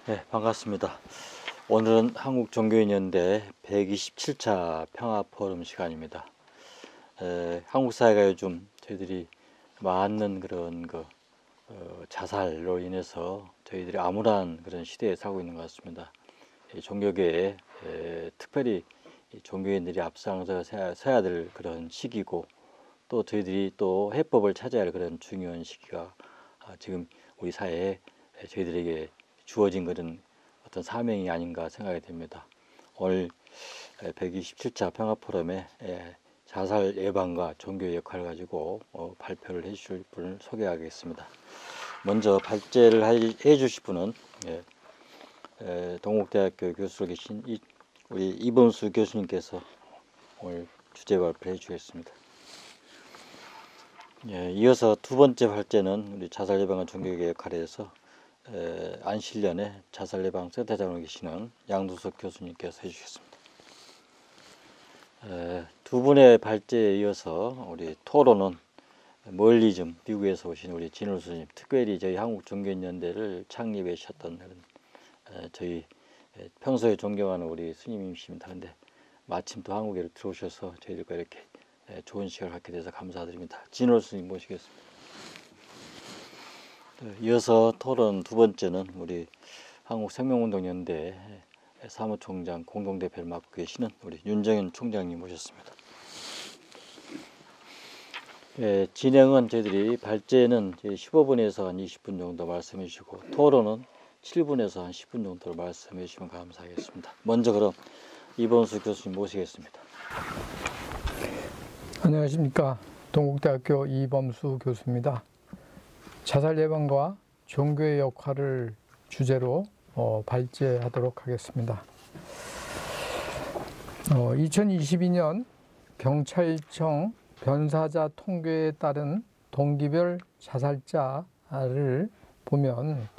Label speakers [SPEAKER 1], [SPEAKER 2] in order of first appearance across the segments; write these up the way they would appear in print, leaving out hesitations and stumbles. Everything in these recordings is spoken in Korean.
[SPEAKER 1] 네, 반갑습니다. 오늘은 한국종교인연대 127차 평화포럼 시간입니다. 한국 사회가 요즘 저희들이 많은 그런 자살로 인해서 저희들이 암울한 그런 시대에 살고 있는 것 같습니다. 종교계에 특별히 종교인들이 앞장서 서야 될 그런 시기고, 또 저희들이 또 해법을 찾아야 할 그런 중요한 시기가 지금 우리 사회에 저희들에게 주어진 그런 어떤 사명이 아닌가 생각이 됩니다. 오늘 127차 평화포럼에 자살 예방과 종교의 역할을 가지고 발표를 해주실 분을 소개하겠습니다. 먼저 발제를 해주실 분은 동국대학교 교수로 계신 우리 이범수 교수님께서 오늘 주제 발표해 주겠습니다. 이어서 두 번째 발제는 우리 자살 예방과 종교의 역할에서 안실련의 자살 예방 센터장으로 계시는 양두석 교수님께서 해주셨습니다. 두 분의 발제에 이어서 우리 토론은 멀리 좀 미국에서 오신 우리 진호 스님, 특별히 저희 한국종교인연대를 창립하셨던 저희 평소에 존경하는 우리 스님이십니다. 그런데 마침 또 한국에 들어오셔서 저희들과 이렇게 좋은 시간을 갖게 돼서 감사드립니다. 진호 스님 모시겠습니다. 이어서 토론 두 번째는 우리 한국생명운동연대 사무총장 공동대표를 맡고 계시는 우리 윤정현 총장님 모셨습니다. 진행은 저희들이 발제는 15분에서 한 20분 정도 말씀해 주시고, 토론은 7분에서 한 10분 정도 말씀해 주시면 감사하겠습니다. 먼저 그럼 이범수 교수님 모시겠습니다.
[SPEAKER 2] 안녕하십니까. 동국대학교 이범수 교수입니다. 자살 예방과 종교의 역할을 주제로 발제하도록 하겠습니다. 2022년 경찰청 변사자 통계에 따른 동기별 자살자를 보면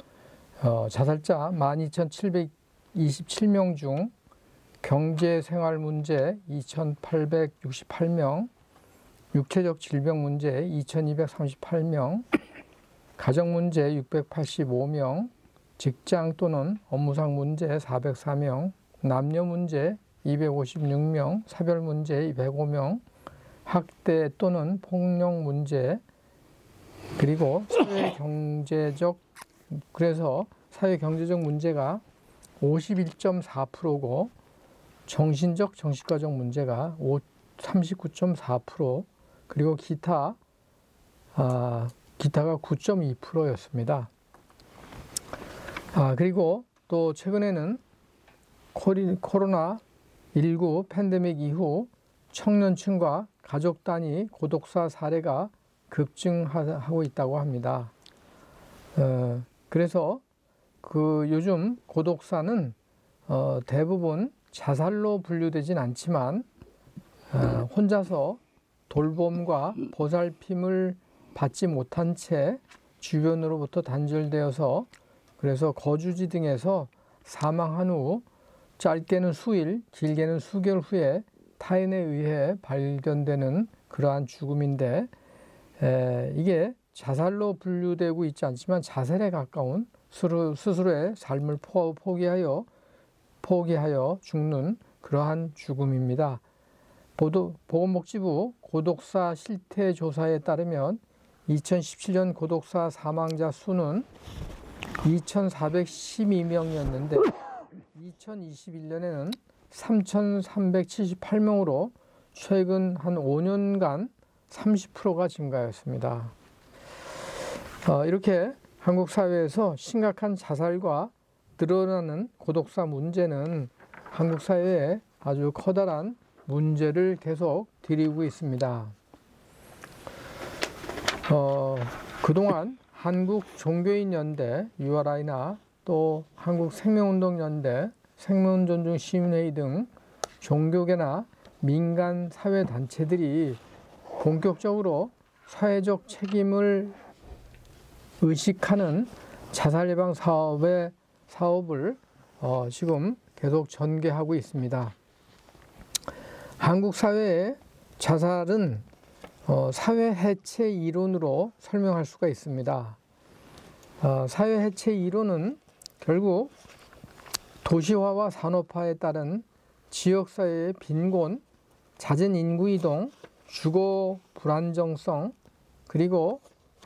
[SPEAKER 2] 자살자 12,727명 중 경제생활 문제 2,868명, 육체적 질병 문제 2,238명, 가정 문제 685명, 직장 또는 업무상 문제 404명, 남녀 문제 256명, 사별 문제 205명, 학대 또는 폭력 문제, 그리고 사회경제적 문제가 51.4%고 정신적 정신과적 문제가 39.4%, 그리고 기타가 9.2%였습니다. 그리고 또 최근에는 코로나19 팬데믹 이후 청년층과 가족 단위 고독사 사례가 급증하고 있다고 합니다. 그래서 요즘 고독사는 대부분 자살로 분류되진 않지만 혼자서 돌봄과 보살핌을 받지 못한 채 주변으로부터 단절되어서, 그래서 거주지 등에서 사망한 후 짧게는 수일, 길게는 수개월 후에 타인에 의해 발견되는 그러한 죽음인데, 이게 자살로 분류되고 있지 않지만 자살에 가까운 스스로의 삶을 포기하여 죽는 그러한 죽음입니다. 보건복지부 고독사 실태조사에 따르면 2017년 고독사 사망자 수는 2,412명이었는데 2021년에는 3,378명으로 최근 한 5년간 30%가 증가했습니다. 이렇게 한국 사회에서 심각한 자살과 늘어나는 고독사 문제는 한국 사회에 아주 커다란 문제를 계속 드리고 있습니다. 그동안 한국종교인연대, URI나 또 한국생명운동연대, 생명존중시민회의 등 종교계나 민간 사회단체들이 본격적으로 사회적 책임을 의식하는 자살 예방 사업을 지금 계속 전개하고 있습니다. 한국 사회의 자살은 사회 해체 이론으로 설명할 수가 있습니다. 사회 해체 이론은 결국 도시화와 산업화에 따른 지역사회의 빈곤, 잦은 인구 이동, 주거 불안정성, 그리고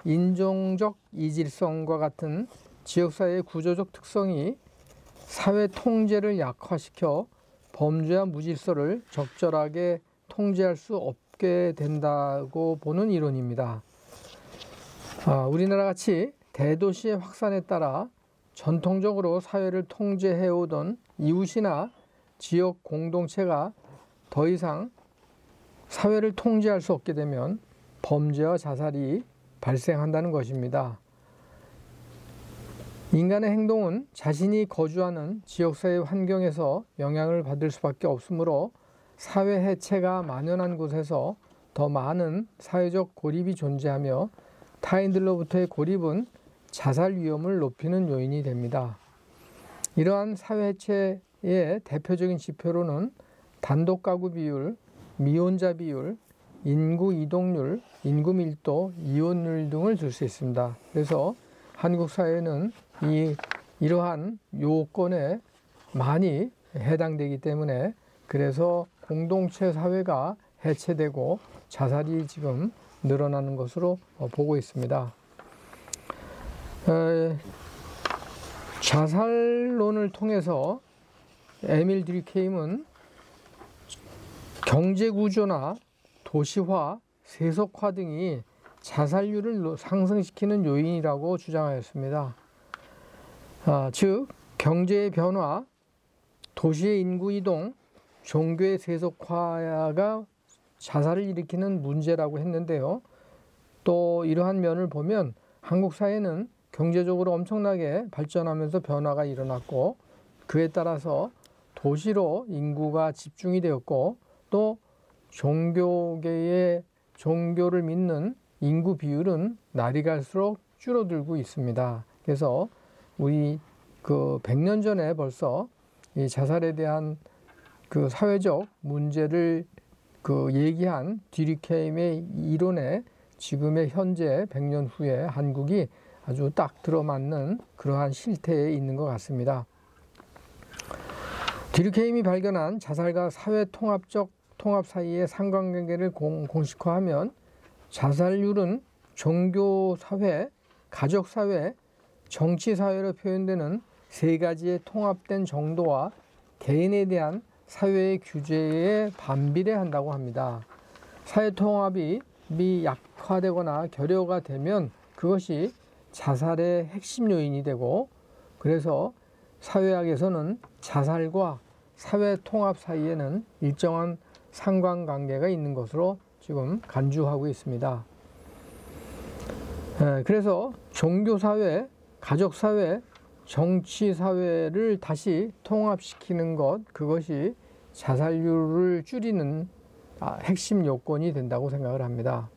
[SPEAKER 2] 인종적 이질성과 같은 지역사회의 구조적 특성이 사회 통제를 약화시켜 범죄와 무질서를 적절하게 통제할 수 없게 된다고 보는 이론입니다. 우리나라 같이 대도시의 확산에 따라 전통적으로 사회를 통제해오던 이웃이나 지역 공동체가 더 이상 사회를 통제할 수 없게 되면 범죄와 자살이 발생한다는 것입니다. 인간의 행동은 자신이 거주하는 지역사회 환경에서 영향을 받을 수밖에 없으므로 사회 해체가 만연한 곳에서 더 많은 사회적 고립이 존재하며 타인들로부터의 고립은 자살 위험을 높이는 요인이 됩니다. 이러한 사회 해체의 대표적인 지표로는 단독 가구 비율, 미혼자 비율, 인구 이동률, 인구 밀도, 이혼율 등을 들 수 있습니다. 그래서 한국 사회는 이러한 요건에 많이 해당되기 때문에 그래서 공동체 사회가 해체되고 자살이 지금 늘어나는 것으로 보고 있습니다. 자살론을 통해서 에밀 드리케임은 경제구조나 도시화, 세속화 등이 자살률을 상승시키는 요인이라고 주장하였습니다. 즉 경제의 변화, 도시의 인구 이동, 종교의 세속화가 자살을 일으키는 문제라고 했는데요. 또 이러한 면을 보면 한국 사회는 경제적으로 엄청나게 발전하면서 변화가 일어났고 그에 따라서 도시로 인구가 집중이 되었고 또 종교계의 종교를 믿는 인구 비율은 날이 갈수록 줄어들고 있습니다. 그래서 우리 100년 전에 벌써 이 자살에 대한 그 사회적 문제를 얘기한 드리케임의 이론에 지금의 현재 100년 후에 한국이 아주 딱 들어맞는 그러한 실태에 있는 것 같습니다. 드리케임이 발견한 자살과 사회 통합 사이의 상관관계를 공식화하면 자살률은 종교사회, 가족사회, 정치사회로 표현되는 세 가지의 통합된 정도와 개인에 대한 사회의 규제에 반비례한다고 합니다. 사회 통합이 약화되거나 결여가 되면 그것이 자살의 핵심 요인이 되고 그래서 사회학에서는 자살과 사회 통합 사이에는 일정한 상관관계가 있는 것으로 지금 간주하고 있습니다. 그래서 종교사회, 가족사회, 정치사회를 다시 통합시키는 것, 그것이 자살률을 줄이는 핵심 요건이 된다고 생각을 합니다.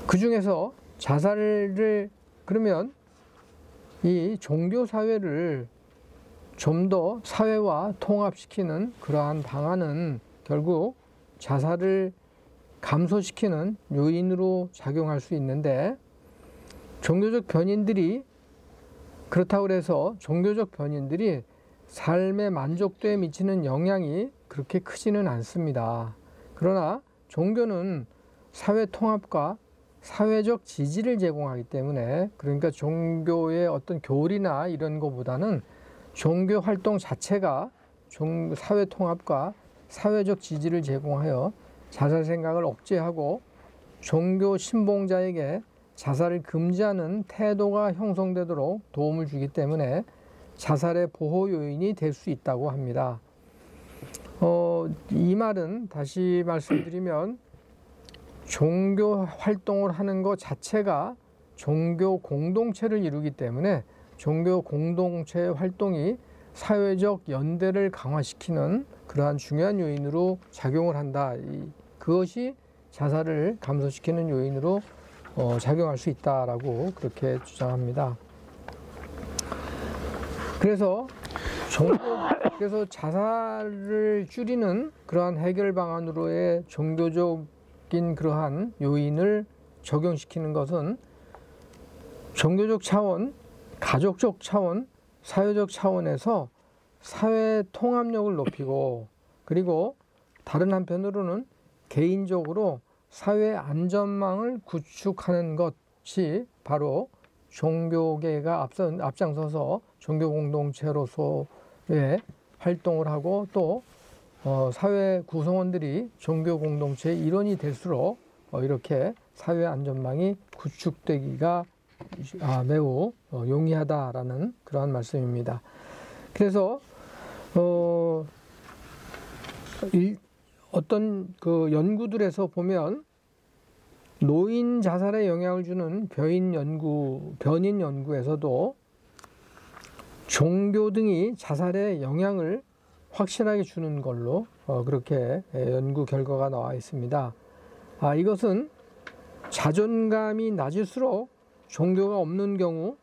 [SPEAKER 2] 그 중에서 자살을 그러면 이 종교사회를 좀 더 사회와 통합시키는 그러한 방안은 결국 자살을 감소시키는 요인으로 작용할 수 있는데 종교적 변인들이 그렇다고 해서 종교적 변인들이 삶의 만족도에 미치는 영향이 그렇게 크지는 않습니다. 그러나 종교는 사회 통합과 사회적 지지를 제공하기 때문에 그러니까 종교의 어떤 교리나 이런 것보다는 종교 활동 자체가 사회 통합과 사회적 지지를 제공하여 자살 생각을 억제하고 종교 신봉자에게 자살을 금지하는 태도가 형성되도록 도움을 주기 때문에 자살의 보호 요인이 될 수 있다고 합니다. 이 말은 다시 말씀드리면 종교 활동을 하는 것 자체가 종교 공동체를 이루기 때문에 종교 공동체 활동이 사회적 연대를 강화시키는 그러한 중요한 요인으로 작용을 한다. 그것이 자살을 감소시키는 요인으로 작용할 수 있다라고 그렇게 주장합니다. 그래서 자살을 줄이는 그러한 해결 방안으로의 종교적인 그러한 요인을 적용시키는 것은 종교적 차원, 가족적 차원, 사회적 차원에서 사회 통합력을 높이고, 그리고 다른 한편으로는 개인적으로 사회 안전망을 구축하는 것이 바로 종교계가 앞장서서 종교 공동체로서의 활동을 하고, 또 사회 구성원들이 종교 공동체의 일원이 될수록 이렇게 사회 안전망이 구축되기가 매우 용이하다라는 그러한 말씀입니다. 그래서 어떤 그 연구들에서 보면 노인 자살에 영향을 주는 변인 연구에서도 종교 등이 자살에 영향을 확실하게 주는 걸로 그렇게 연구 결과가 나와 있습니다. 이것은 자존감이 낮을수록 종교가 없는 경우,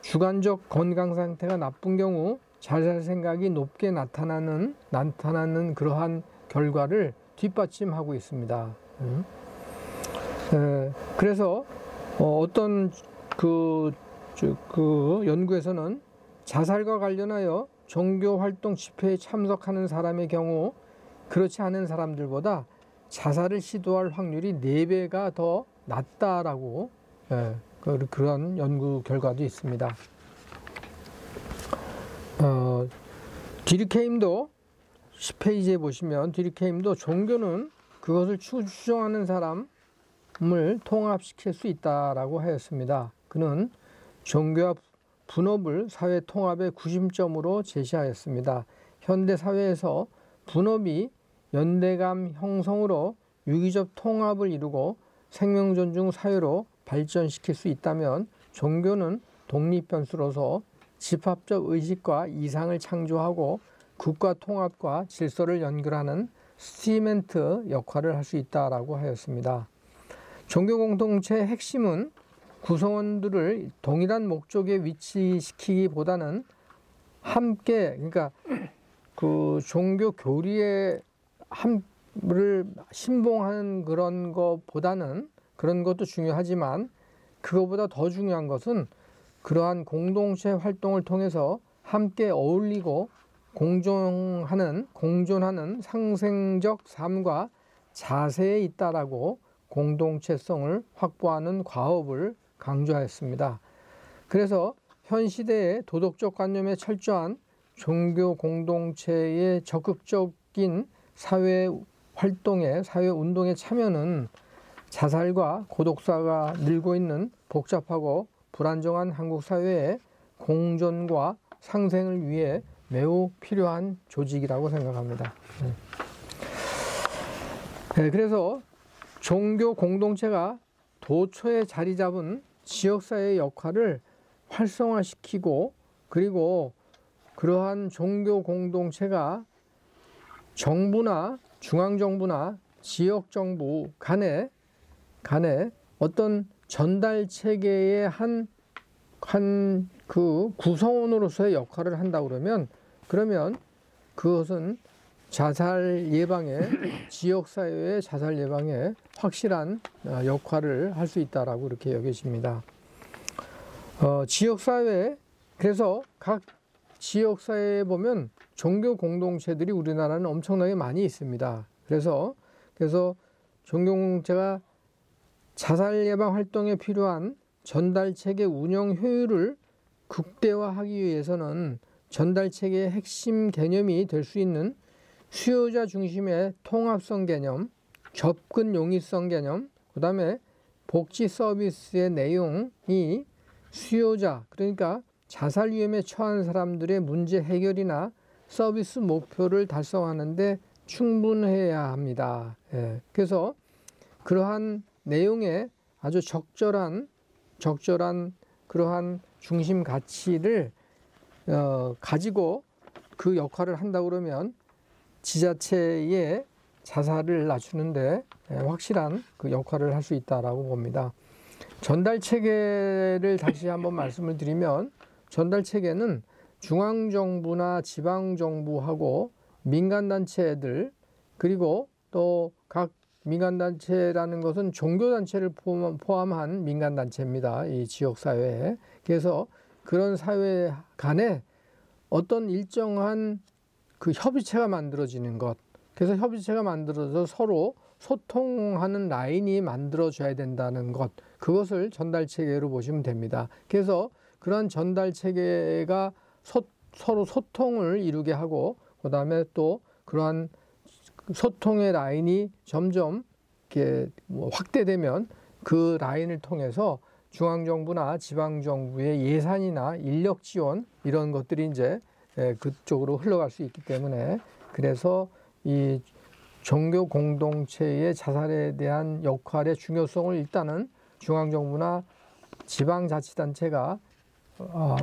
[SPEAKER 2] 주관적 건강 상태가 나쁜 경우 자살 생각이 높게 나타나는 그러한 결과를 뒷받침하고 있습니다. 그래서 어떤 그 연구에서는 자살과 관련하여 종교 활동 집회에 참석하는 사람의 경우 그렇지 않은 사람들보다 자살을 시도할 확률이 4배가 더 낮다라고 그런 연구 결과도 있습니다. 디르케임도 10페이지에 보시면 디르케임도 종교는 그것을 추종하는 사람을 통합시킬 수 있다라고 하였습니다. 그는 종교와 분업을 사회 통합의 구심점으로 제시하였습니다. 현대 사회에서 분업이 연대감 형성으로 유기적 통합을 이루고 생명존중 사회로 발전시킬 수 있다면 종교는 독립변수로서 집합적 의식과 이상을 창조하고 국가 통합과 질서를 연결하는 스티멘트 역할을 할 수 있다라고 하였습니다. 종교 공동체의 핵심은 구성원들을 동일한 목적에 위치시키기보다는 함께, 그러니까 그 종교 교리에 함을 신봉하는 그런 것보다는, 그런 것도 중요하지만 그것보다 더 중요한 것은 그러한 공동체 활동을 통해서 함께 어울리고 공존하는 상생적 삶과 자세에 있다라고 공동체성을 확보하는 과업을 강조하였습니다. 그래서 현 시대의 도덕적 관념에 철저한 종교 공동체의 적극적인 사회 활동에, 사회 운동에 참여는 자살과 고독사가 늘고 있는 복잡하고 불안정한 한국 사회의 공존과 상생을 위해 매우 필요한 조직이라고 생각합니다. 그래서 종교 공동체가 도처에 자리 잡은 지역사회의 역할을 활성화시키고, 그리고 그러한 종교 공동체가 정부나 중앙정부나 지역정부 간에 어떤 전달 체계의 한 그 구성원으로서의 역할을 한다고 그러면 그것은 자살 예방에, 지역사회의 자살 예방에 확실한 역할을 할 수 있다라고 이렇게 여겨집니다. 지역사회, 그래서 각 지역사회에 보면 종교 공동체들이 우리나라는 엄청나게 많이 있습니다. 그래서 종교 공동체가 자살 예방 활동에 필요한 전달 체계 운영 효율을 극대화하기 위해서는 전달 체계의 핵심 개념이 될 수 있는 수요자 중심의 통합성 개념, 접근 용이성 개념, 그 다음에 복지 서비스의 내용이 수요자, 그러니까 자살 위험에 처한 사람들의 문제 해결이나 서비스 목표를 달성하는 데 충분해야 합니다. 그래서 그러한 내용에 아주 적절한 그러한 중심 가치를 가지고 그 역할을 한다고 그러면 지자체의 자살을 낮추는데 확실한 그 역할을 할 수 있다라고 봅니다. 전달 체계를 다시 한번 말씀을 드리면, 전달 체계는 중앙정부나 지방정부하고 민간단체들, 그리고 또 각 민간단체라는 것은 종교단체를 포함한 민간단체입니다. 이 지역사회에. 그래서 그런 사회 간에 어떤 일정한 그 협의체가 만들어지는 것. 그래서 협의체가 만들어서 서로 소통하는 라인이 만들어져야 된다는 것. 그것을 전달체계로 보시면 됩니다. 그래서 그런 전달체계가 서로 소통을 이루게 하고, 그 다음에 또 그러한 소통의 라인이 점점 이렇게 확대되면 그 라인을 통해서 중앙정부나 지방정부의 예산이나 인력 지원 이런 것들이 이제 그쪽으로 흘러갈 수 있기 때문에, 그래서 이 종교 공동체의 자살에 대한 역할의 중요성을 일단은 중앙정부나 지방자치단체가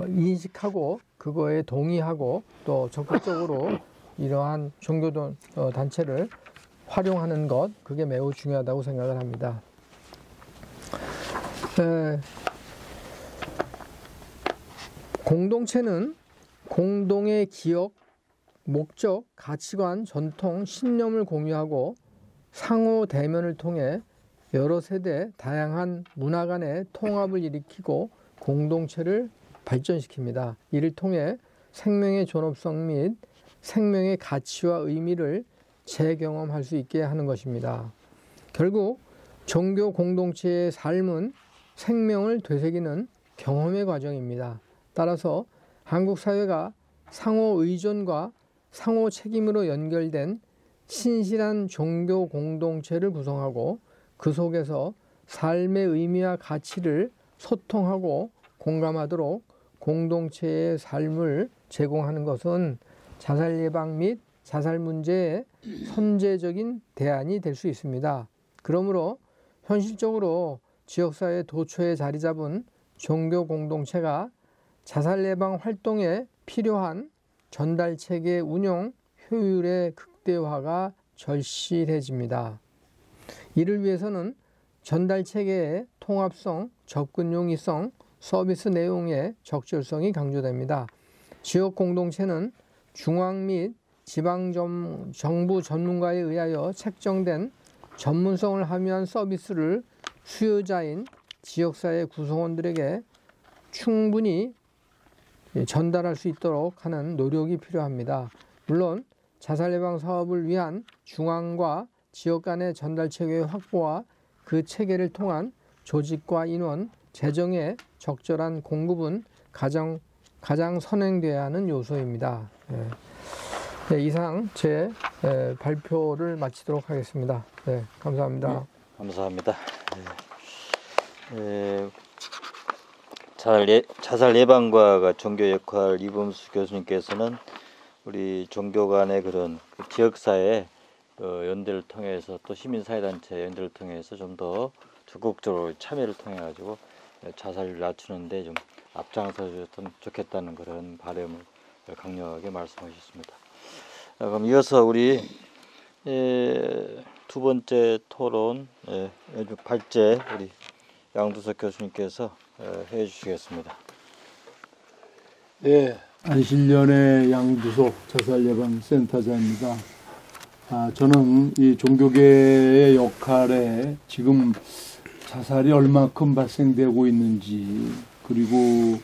[SPEAKER 2] 인식하고 그거에 동의하고 또 적극적으로 이러한 종교 단체를 활용하는 것, 그게 매우 중요하다고 생각을 합니다. 공동체는 공동의 기억, 목적, 가치관, 전통, 신념을 공유하고 상호 대면을 통해 여러 세대 다양한 문화 간의 통합을 일으키고 공동체를 발전시킵니다. 이를 통해 생명의 존엄성 및 생명의 가치와 의미를 재경험할 수 있게 하는 것입니다. 결국 종교 공동체의 삶은 생명을 되새기는 경험의 과정입니다. 따라서 한국 사회가 상호 의존과 상호 책임으로 연결된 신실한 종교 공동체를 구성하고 그 속에서 삶의 의미와 가치를 소통하고 공감하도록 공동체의 삶을 제공하는 것은 자살 예방 및 자살 문제의 선제적인 대안이 될 수 있습니다. 그러므로 현실적으로 지역사회 도처에 자리 잡은 종교 공동체가 자살 예방 활동에 필요한 전달체계 운영 효율의 극대화가 절실해집니다. 이를 위해서는 전달체계의 통합성, 접근 용이성, 서비스 내용의 적절성이 강조됩니다. 지역 공동체는 중앙 및 지방 정부 전문가에 의하여 책정된 전문성을 함유한 서비스를 수요자인 지역사회 구성원들에게 충분히 전달할 수 있도록 하는 노력이 필요합니다. 물론 자살 예방 사업을 위한 중앙과 지역 간의 전달 체계의 확보와 그 체계를 통한 조직과 인원, 재정의 적절한 공급은 가장 선행돼야 하는 요소입니다. 네, 이상 제 발표를 마치도록 하겠습니다. 네, 감사합니다.
[SPEAKER 1] 네, 감사합니다. 자살 예방과 종교 역할 이범수 교수님께서는 우리 종교 간의 그런 지역사회 연대를 통해서 또 시민사회단체 연대를 통해서 좀 더 적극적으로 참여를 통해 가지고 자살을 낮추는데 좀 앞장서 줬으면 좋겠다는 그런 바람을 강력하게 말씀하셨습니다. 그럼 이어서 우리 두 번째 토론 발제 우리 양두석 교수님께서 해 주시겠습니다.
[SPEAKER 3] 네, 안실련의 양두석 자살예방센터장입니다. 저는 이 종교계의 역할에 지금 자살이 얼마큼 발생되고 있는지, 그리고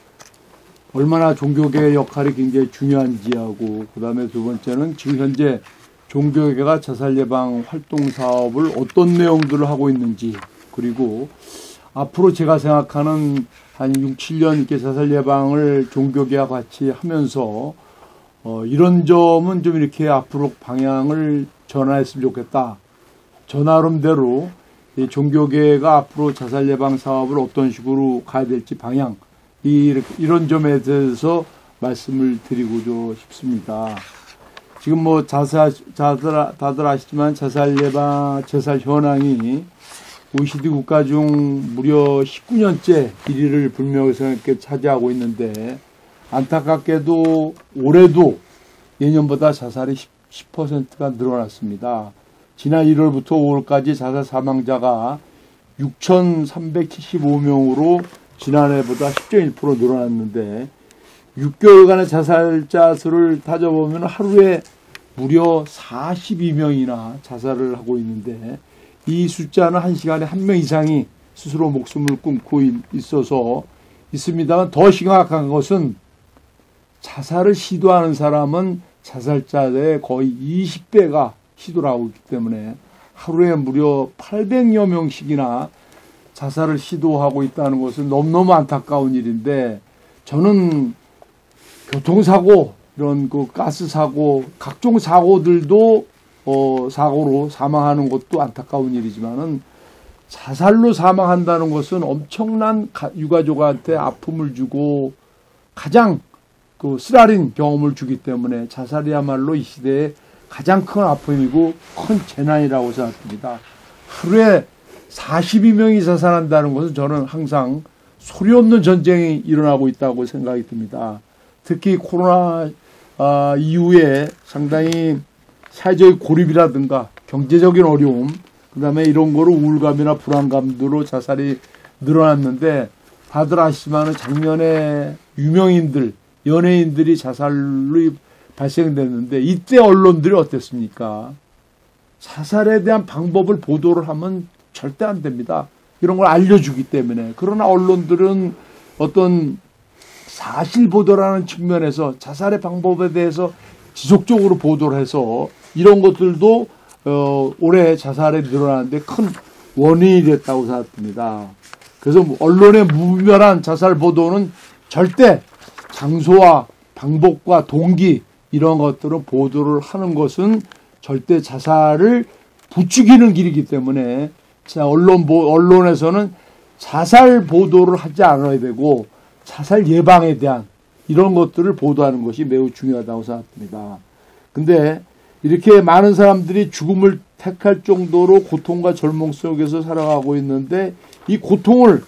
[SPEAKER 3] 얼마나 종교계의 역할이 굉장히 중요한지하고, 그 다음에 두 번째는 지금 현재 종교계가 자살예방 활동 사업을 어떤 내용들을 하고 있는지, 그리고 앞으로 제가 생각하는 한 6, 7년 이렇게 자살 예방을 종교계와 같이 하면서 이런 점은 좀 이렇게 앞으로 방향을 전환했으면 좋겠다. 저 나름대로 이 종교계가 앞으로 자살 예방 사업을 어떤 식으로 가야 될지 방향, 이런 점에 대해서 말씀을 드리고 싶습니다. 지금 뭐 다들 아시지만 자살 현황이 OECD 국가 중 무려 19년째 1위를 불명예스럽게 차지하고 있는데, 안타깝게도 올해도 예년보다 자살이 10%가 늘어났습니다. 지난 1월부터 5월까지 자살 사망자가 6,375명으로 지난해보다 10.1% 늘어났는데, 6개월간의 자살자 수를 따져보면 하루에 무려 42명이나 자살을 하고 있는데, 이 숫자는 한 시간에 한 명 이상이 스스로 목숨을 끊고 있어서 있습니다만 더 심각한 것은 자살을 시도하는 사람은 자살자의 거의 20배가 시도를 하고 있기 때문에 하루에 무려 800여 명씩이나 자살을 시도하고 있다는 것은 너무너무 안타까운 일인데, 저는 교통사고, 이런 그 가스 사고, 각종 사고들도 사고로 사망하는 것도 안타까운 일이지만은 자살로 사망한다는 것은 엄청난 유가족한테 아픔을 주고 가장 그 쓰라린 경험을 주기 때문에 자살이야말로 이 시대에 가장 큰 아픔이고 큰 재난이라고 생각합니다. 하루에 42명이 자살한다는 것은 저는 항상 소리 없는 전쟁이 일어나고 있다고 생각이 듭니다. 특히 코로나 이후에 상당히 사회적인 고립이라든가 경제적인 어려움, 그 다음에 이런 거로 우울감이나 불안감으로 자살이 늘어났는데, 다들 아시지만 작년에 유명인들, 연예인들이 자살로 발생됐는데, 이때 언론들이 어땠습니까? 자살에 대한 방법을 보도를 하면 절대 안 됩니다. 이런 걸 알려주기 때문에. 그러나 언론들은 어떤 사실 보도라는 측면에서 자살의 방법에 대해서 지속적으로 보도를 해서 이런 것들도 올해 자살에 늘어나는데 큰 원인이 됐다고 생각합니다. 그래서 언론의 무분별한 자살 보도는 절대 장소와 방법과 동기 이런 것들은 보도를 하는 것은 절대 자살을 부추기는 길이기 때문에 언론에서는 자살 보도를 하지 않아야 되고 자살 예방에 대한 이런 것들을 보도하는 것이 매우 중요하다고 생각합니다. 근데 이렇게 많은 사람들이 죽음을 택할 정도로 고통과 절망 속에서 살아가고 있는데, 이 고통을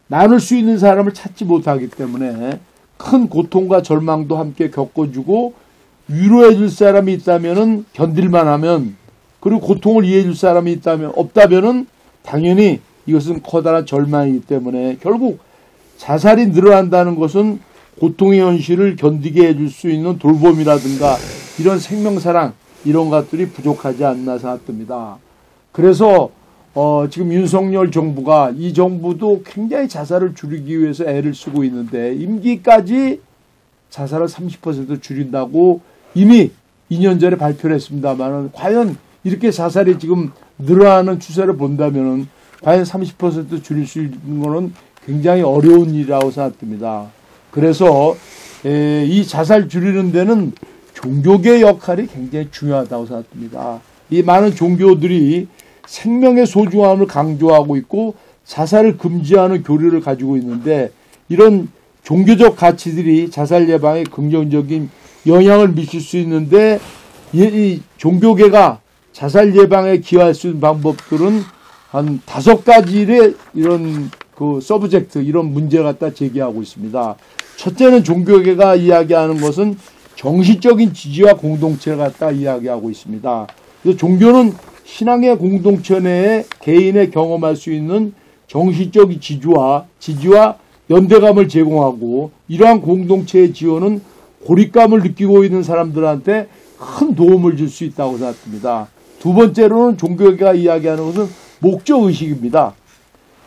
[SPEAKER 3] 나눌 수 있는 사람을 찾지 못하기 때문에 큰 고통과 절망도 함께 겪어주고 위로해 줄 사람이 있다면은 견딜만 하면, 그리고 고통을 이해해 줄 사람이 없다면은 당연히 이것은 커다란 절망이기 때문에 결국 자살이 늘어난다는 것은 고통의 현실을 견디게 해줄 수 있는 돌봄이라든가 이런 생명사랑 이런 것들이 부족하지 않나 생각됩니다. 그래서 지금 윤석열 정부가, 이 정부도 굉장히 자살을 줄이기 위해서 애를 쓰고 있는데, 임기까지 자살을 30% 줄인다고 이미 2년 전에 발표를 했습니다만, 과연 이렇게 자살이 지금 늘어나는 추세를 본다면 과연 30% 줄일 수 있는 것은 굉장히 어려운 일이라고 생각됩니다. 그래서 이 자살 줄이는 데는 종교계의 역할이 굉장히 중요하다고 생각합니다. 이 많은 종교들이 생명의 소중함을 강조하고 있고 자살을 금지하는 교리를 가지고 있는데, 이런 종교적 가치들이 자살 예방에 긍정적인 영향을 미칠 수 있는데, 이 종교계가 자살 예방에 기여할 수 있는 방법들은 한 5가지의 이런 그 서브젝트, 이런 문제를 갖다 제기하고 있습니다. 첫째는 종교계가 이야기하는 것은 정신적인 지지와 공동체를 갖다 이야기하고 있습니다. 그래서 종교는 신앙의 공동체 내에 개인의 경험할 수 있는 정신적인 지지와 연대감을 제공하고, 이러한 공동체의 지원은 고립감을 느끼고 있는 사람들한테 큰 도움을 줄 수 있다고 생각합니다. 두 번째로는 종교계가 이야기하는 것은 목적의식입니다.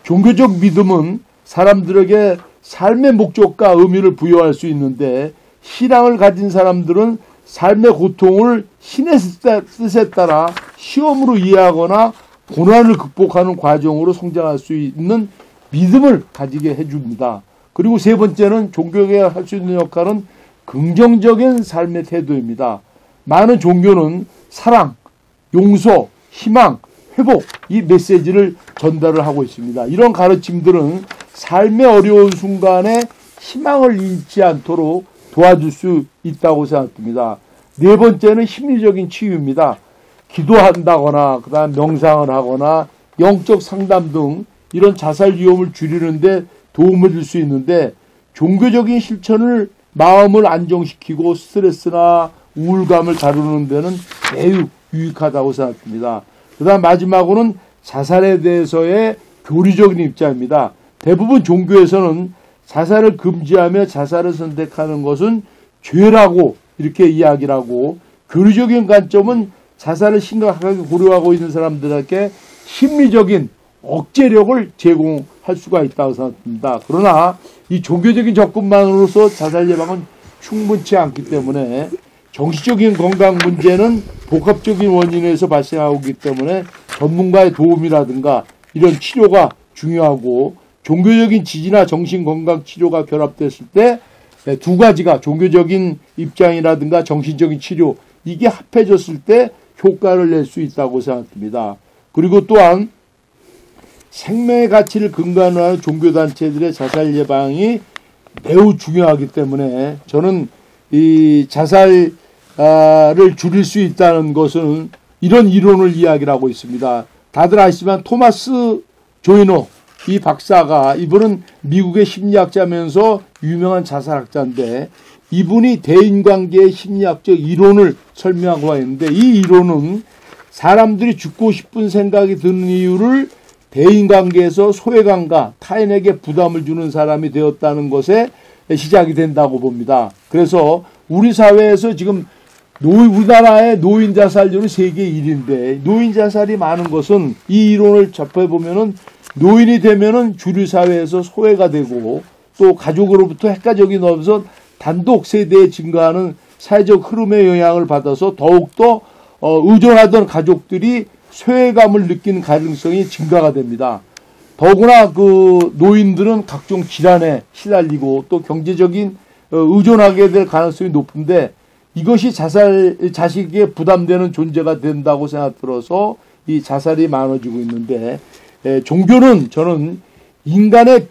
[SPEAKER 3] 종교적 믿음은 사람들에게 삶의 목적과 의미를 부여할 수 있는데, 신앙을 가진 사람들은 삶의 고통을 신의 뜻에 따라 시험으로 이해하거나 고난을 극복하는 과정으로 성장할 수 있는 믿음을 가지게 해줍니다. 그리고 세 번째는 종교계가 할 수 있는 역할은 긍정적인 삶의 태도입니다. 많은 종교는 사랑, 용서, 희망, 회복, 이 메시지를 전달을 하고 있습니다. 이런 가르침들은 삶의 어려운 순간에 희망을 잃지 않도록 도와줄 수 있다고 생각합니다. 네 번째는 심리적인 치유입니다. 기도한다거나 그다음 명상을 하거나 영적 상담 등 이런 자살 위험을 줄이는데 도움을 줄 수 있는데, 종교적인 실천을 마음을 안정시키고 스트레스나 우울감을 다루는 데는 매우 유익하다고 생각합니다. 그 다음 마지막으로는 자살에 대해서의 교리적인 입장입니다. 대부분 종교에서는 자살을 금지하며 자살을 선택하는 것은 죄라고 이렇게 이야기를 하고, 교리적인 관점은 자살을 심각하게 고려하고 있는 사람들에게 심리적인 억제력을 제공할 할 수가 있다고 생각합니다. 그러나 이 종교적인 접근만으로서 자살 예방은 충분치 않기 때문에 정신적인 건강 문제는 복합적인 원인에서 발생하기 때문에 전문가의 도움이라든가 이런 치료가 중요하고, 종교적인 지지나 정신건강 치료가 결합됐을 때 두 가지가, 종교적인 입장이라든가 정신적인 치료, 이게 합해졌을 때 효과를 낼 수 있다고 생각합니다. 그리고 또한 생명의 가치를 근간으로 하는 종교단체들의 자살 예방이 매우 중요하기 때문에 저는 이 자살을 줄일 수 있다는 것은 이런 이론을 이야기를 하고 있습니다. 다들 아시지만 토마스 조이너, 이 박사가, 이분은 미국의 심리학자면서 유명한 자살학자인데, 이분이 대인관계의 심리학적 이론을 설명하고 있는데, 이 이론은 사람들이 죽고 싶은 생각이 드는 이유를 대인관계에서 소외감과 타인에게 부담을 주는 사람이 되었다는 것에 시작이 된다고 봅니다. 그래서 우리 사회에서 지금 우리나라의 노인 자살률은 세계 1위인데, 노인 자살이 많은 것은 이 이론을 접해보면은 노인이 되면은 주류 사회에서 소외가 되고, 또 가족으로부터 핵가족이 넘어서 단독 세대에 증가하는 사회적 흐름의 영향을 받아서 더욱더 의존하던 가족들이 소외감을 느끼는 가능성이 증가가 됩니다. 더구나 그 노인들은 각종 질환에 시달리고 또 경제적인 의존하게 될 가능성이 높은데, 이것이 자식에게 부담되는 존재가 된다고 생각 들어서 이 자살이 많아지고 있는데, 종교는 저는 인간의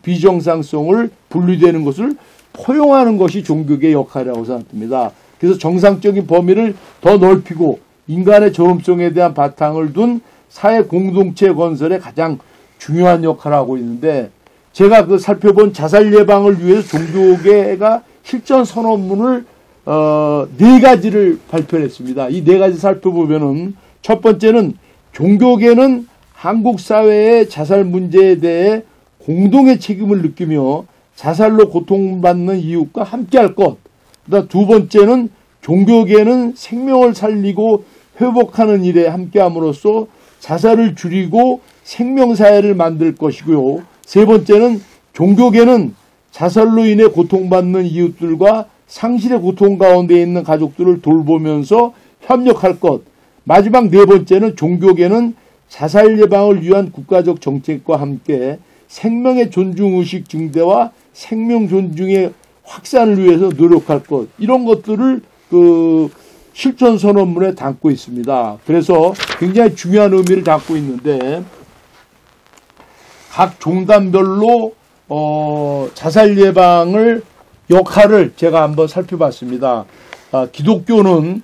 [SPEAKER 3] 비정상성을 분리되는 것을 포용하는 것이 종교의 역할이라고 생각합니다. 그래서 정상적인 범위를 더 넓히고 인간의 존엄성에 대한 바탕을 둔 사회 공동체 건설에 가장 중요한 역할을 하고 있는데, 제가 그 살펴본 자살 예방을 위해서 종교계가 실전 선언문을 4가지를 발표했습니다. 이 4가지 살펴보면은, 첫 번째는 종교계는 한국 사회의 자살 문제에 대해 공동의 책임을 느끼며 자살로 고통받는 이웃과 함께할 것. 그다음 두 번째는 종교계는 생명을 살리고 회복하는 일에 함께함으로써 자살을 줄이고 생명사회를 만들 것이고요. 세 번째는 종교계는 자살로 인해 고통받는 이웃들과 상실의 고통 가운데 있는 가족들을 돌보면서 협력할 것. 마지막 네 번째는 종교계는 자살 예방을 위한 국가적 정책과 함께 생명의 존중의식 증대와 생명 존중의 확산을 위해서 노력할 것. 이런 것들을 그 실천 선언문에 담고 있습니다. 그래서 굉장히 중요한 의미를 담고 있는데, 각 종단별로 자살 예방을 역할을 제가 한번 살펴봤습니다. 기독교는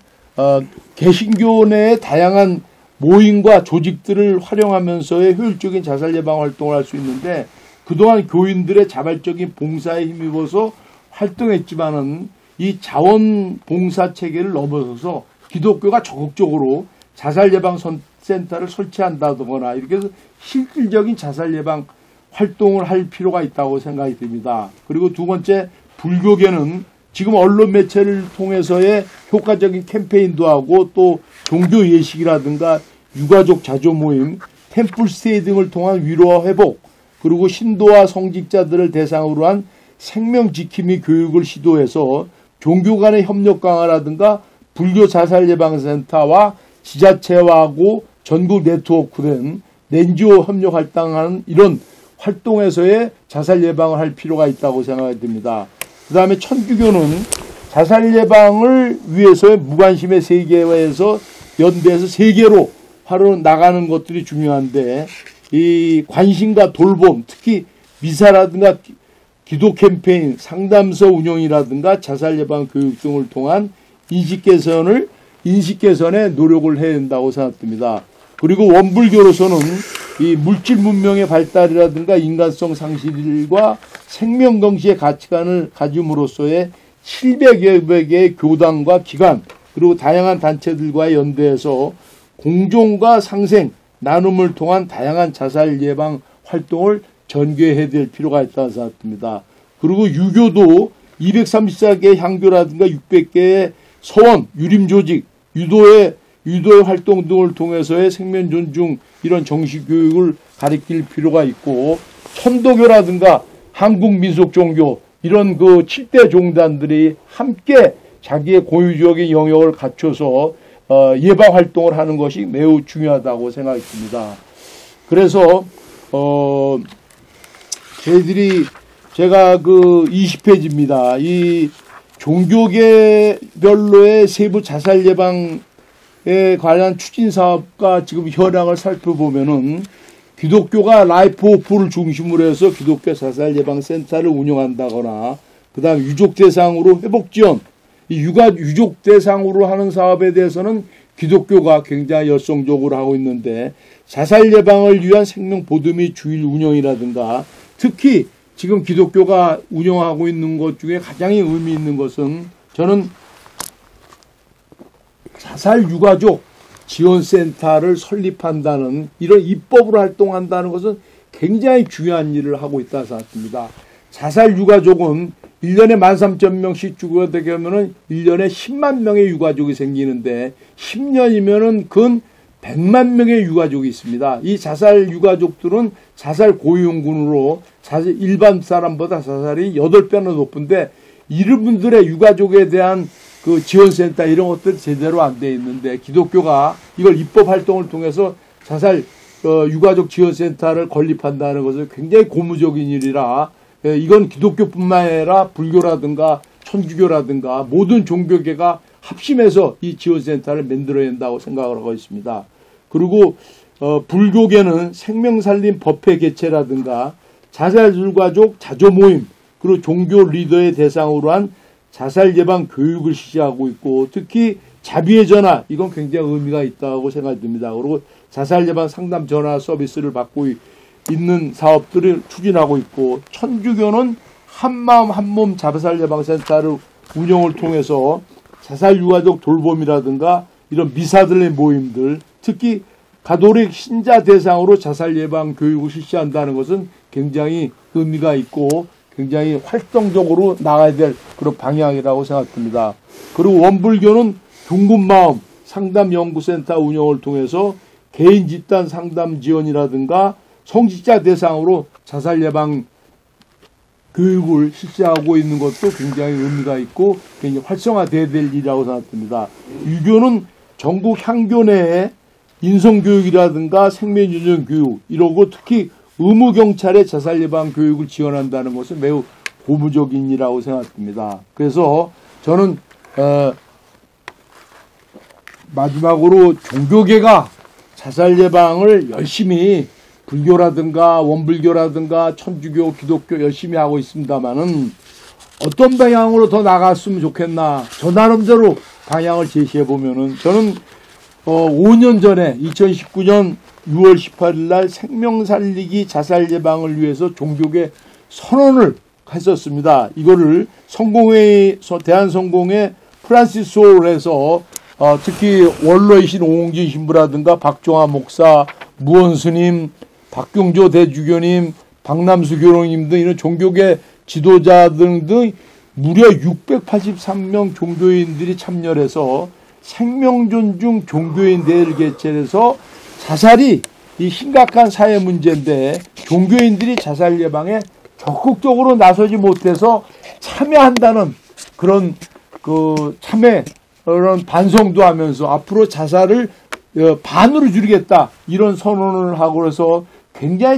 [SPEAKER 3] 개신교 내의 다양한 모임과 조직들을 활용하면서의 효율적인 자살 예방 활동을 할 수 있는데, 그동안 교인들의 자발적인 봉사에 힘입어서 활동했지만은 이 자원봉사 체계를 넘어서서 기독교가 적극적으로 자살 예방 센터를 설치한다거나 이렇게 해서 실질적인 자살 예방 활동을 할 필요가 있다고 생각이 듭니다. 그리고 두 번째, 불교계는 지금 언론 매체를 통해서의 효과적인 캠페인도 하고 또 종교 예식이라든가 유가족 자조 모임, 템플스테이 등을 통한 위로와 회복, 그리고 신도와 성직자들을 대상으로 한 생명 지킴이 교육을 시도해서 종교 간의 협력 강화라든가 불교 자살 예방센터와 지자체와하고 전국 네트워크된 NGO 협력 활동하는 이런 활동에서의 자살 예방을 할 필요가 있다고 생각이 듭니다. 그 다음에 천주교는 자살 예방을 위해서의 무관심의 세계에서 연대해서 세계로 바로 나가는 것들이 중요한데, 이 관심과 돌봄, 특히 미사라든가 기도 캠페인, 상담소 운영이라든가 자살 예방 교육 등을 통한 인식 개선에 노력을 해야 된다고 생각됩니다. 그리고 원불교로서는 이 물질 문명의 발달이라든가 인간성 상실과 생명 경시의 가치관을 가짐으로써의 700여 개의 교단과 기관, 그리고 다양한 단체들과 연대해서 공존과 상생, 나눔을 통한 다양한 자살 예방 활동을 전개해야 될 필요가 있다고 생각합니다. 그리고 유교도 234개의 향교라든가 600개의 서원, 유림조직, 유도의 유도의 활동 등을 통해서의 생명 존중 이런 정식 교육을 가리킬 필요가 있고, 천도교라든가 한국민속종교 이런 그 7대 종단들이 함께 자기의 고유적인 영역을 갖춰서 예방 활동을 하는 것이 매우 중요하다고 생각이 듭니다. 그래서 제가 그 20페이지입니다. 이 종교계별로의 세부 자살 예방에 관한 추진 사업과 지금 현황을 살펴보면은, 기독교가 라이프 오프를 중심으로 해서 기독교 자살 예방 센터를 운영한다거나, 그다음 유족 대상으로 회복 지원, 이 유족 대상으로 하는 사업에 대해서는 기독교가 굉장히 열성적으로 하고 있는데, 자살 예방을 위한 생명 보도 및 주일 운영이라든가, 특히 지금 기독교가 운영하고 있는 것 중에 가장 의미 있는 것은, 저는 자살 유가족 지원센터를 설립한다는 이런 입법으로 활동한다는 것은 굉장히 중요한 일을 하고 있다고 생각합니다. 자살 유가족은 1년에 13,000명씩 죽어야 되게 하면은 1년에 10만 명의 유가족이 생기는데, 10년이면은 근 100만 명의 유가족이 있습니다. 이 자살 유가족들은 자살 고위험군으로 일반 사람보다 자살이 8배나 높은데, 이런 분들의 유가족에 대한 그 지원센터 이런 것들 제대로 안 돼 있는데, 기독교가 이걸 입법 활동을 통해서 자살 유가족 지원센터를 건립한다는 것은 굉장히 고무적인 일이라, 이건 기독교뿐만 아니라 불교라든가 천주교라든가 모든 종교계가 합심해서 이 지원센터를 만들어야 한다고 생각을 하고 있습니다. 그리고 불교계는 생명살림 법회 개최라든가 자살 유가족 자조 모임, 그리고 종교 리더의 대상으로 한 자살 예방 교육을 실시하고 있고, 특히 자비의 전화, 이건 굉장히 의미가 있다고 생각이 듭니다. 그리고 자살 예방 상담 전화 서비스를 받고 있는 사업들을 추진하고 있고, 천주교는 한마음 한몸 자살 예방 센터를 운영을 통해서 자살 유가족 돌봄이라든가 이런 미사들의 모임들, 특히 가톨릭 신자 대상으로 자살 예방 교육을 실시한다는 것은 굉장히 의미가 있고 굉장히 활동적으로 나가야 될 그런 방향이라고 생각합니다. 그리고 원불교는 둥근마음 상담연구센터 운영을 통해서 개인 집단 상담 지원이라든가 성직자 대상으로 자살 예방 교육을 실시하고 있는 것도 굉장히 의미가 있고 굉장히 활성화돼야 될 일이라고 생각합니다. 유교는 전국 향교 내에 인성교육이라든가 생명유전 교육 이러고 특히 의무경찰의 자살 예방 교육을 지원한다는 것은 매우 고무적인 일이라고 생각합니다. 그래서 저는 마지막으로 종교계가 자살 예방을 열심히 불교라든가 원불교라든가 천주교, 기독교 열심히 하고 있습니다만은 어떤 방향으로 더 나갔으면 좋겠나, 저 나름대로 방향을 제시해 보면은 저는 5년 전에 2019년 6월 18일 날 생명 살리기 자살 예방을 위해서 종교계 선언을 했었습니다. 이거를 대한성공회 프란시스 홀에서 특히 원로이신 오홍진 신부라든가 박종화 목사, 무원 스님, 박경조 대주교님, 박남수 교로님 등 이런 종교계 지도자들 등 무려 683명 종교인들이 참여해서 생명존중 종교인 대회를 개최해서 자살이 이 심각한 사회 문제인데 종교인들이 자살 예방에 적극적으로 나서지 못해서 참여한다는 그런 그런 반성도 하면서 앞으로 자살을 반으로 줄이겠다 이런 선언을 하고 그래서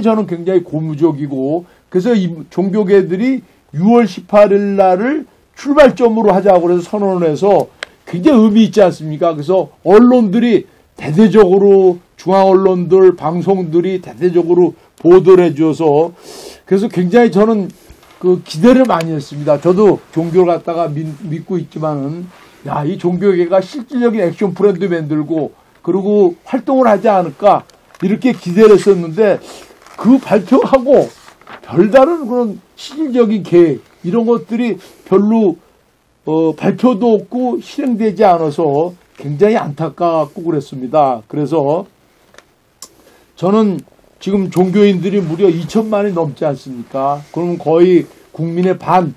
[SPEAKER 3] 저는 굉장히 고무적이고, 그래서 이 종교계들이 6월 18일 날을 출발점으로 하자고 해서 선언을 해서 굉장히 의미 있지 않습니까? 그래서 언론들이 대대적으로 중앙 언론들, 방송들이 대대적으로 보도를 해줘서 그래서 굉장히 저는 기대를 많이 했습니다. 저도 종교를 갖다가 믿고 있지만은 이 종교계가 실질적인 액션 플랜도 만들고 그리고 활동을 하지 않을까 이렇게 기대를 했었는데 그 발표하고 별다른 그런 실질적인 계획 이런 것들이 별로 발표도 없고 실행되지 않아서 굉장히 안타깝고 그랬습니다. 그래서 저는 지금 종교인들이 무려 2천만이 넘지 않습니까? 그러면 거의 국민의 반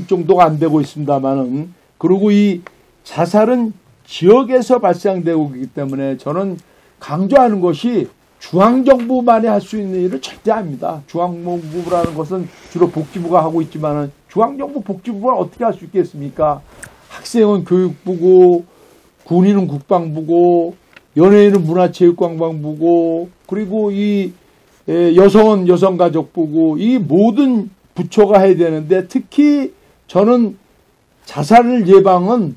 [SPEAKER 3] 정도가 안 되고 있습니다만은, 그리고 이 자살은 지역에서 발생되고 있기 때문에 저는 강조하는 것이 중앙정부만이 할 수 있는 일을 절대 아닙니다. 중앙정부라는 것은 주로 복지부가 하고 있지만 중앙정부 복지부가 어떻게 할 수 있겠습니까? 학생은 교육부고, 군인은 국방부고, 연예인은 문화체육관광부고, 그리고 이 여성은 여성가족부고, 이 모든 부처가 해야 되는데, 특히 저는 자살 예방은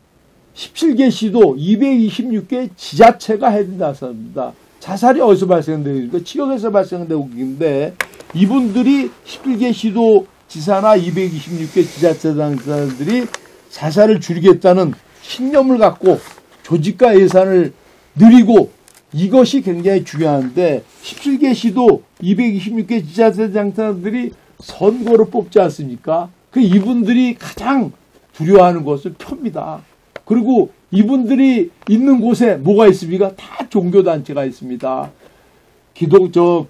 [SPEAKER 3] 17개 시도 226개 지자체가 해야 된다고 생각합니다. 자살이 어디서 발생되니까 지역에서 발생되고 있는데, 이분들이 17개 시도 지사나 226개 지자체 당사자들이 자살을 줄이겠다는 신념을 갖고 조직과 예산을 늘리고, 이것이 굉장히 중요한데 17개 시도 226개 지자체 당사자들이 선거를 뽑지 않습니까? 그 이분들이 가장 두려워하는 것은 표입니다. 그리고 이분들이 있는 곳에 뭐가 있습니까? 다 종교단체가 있습니다.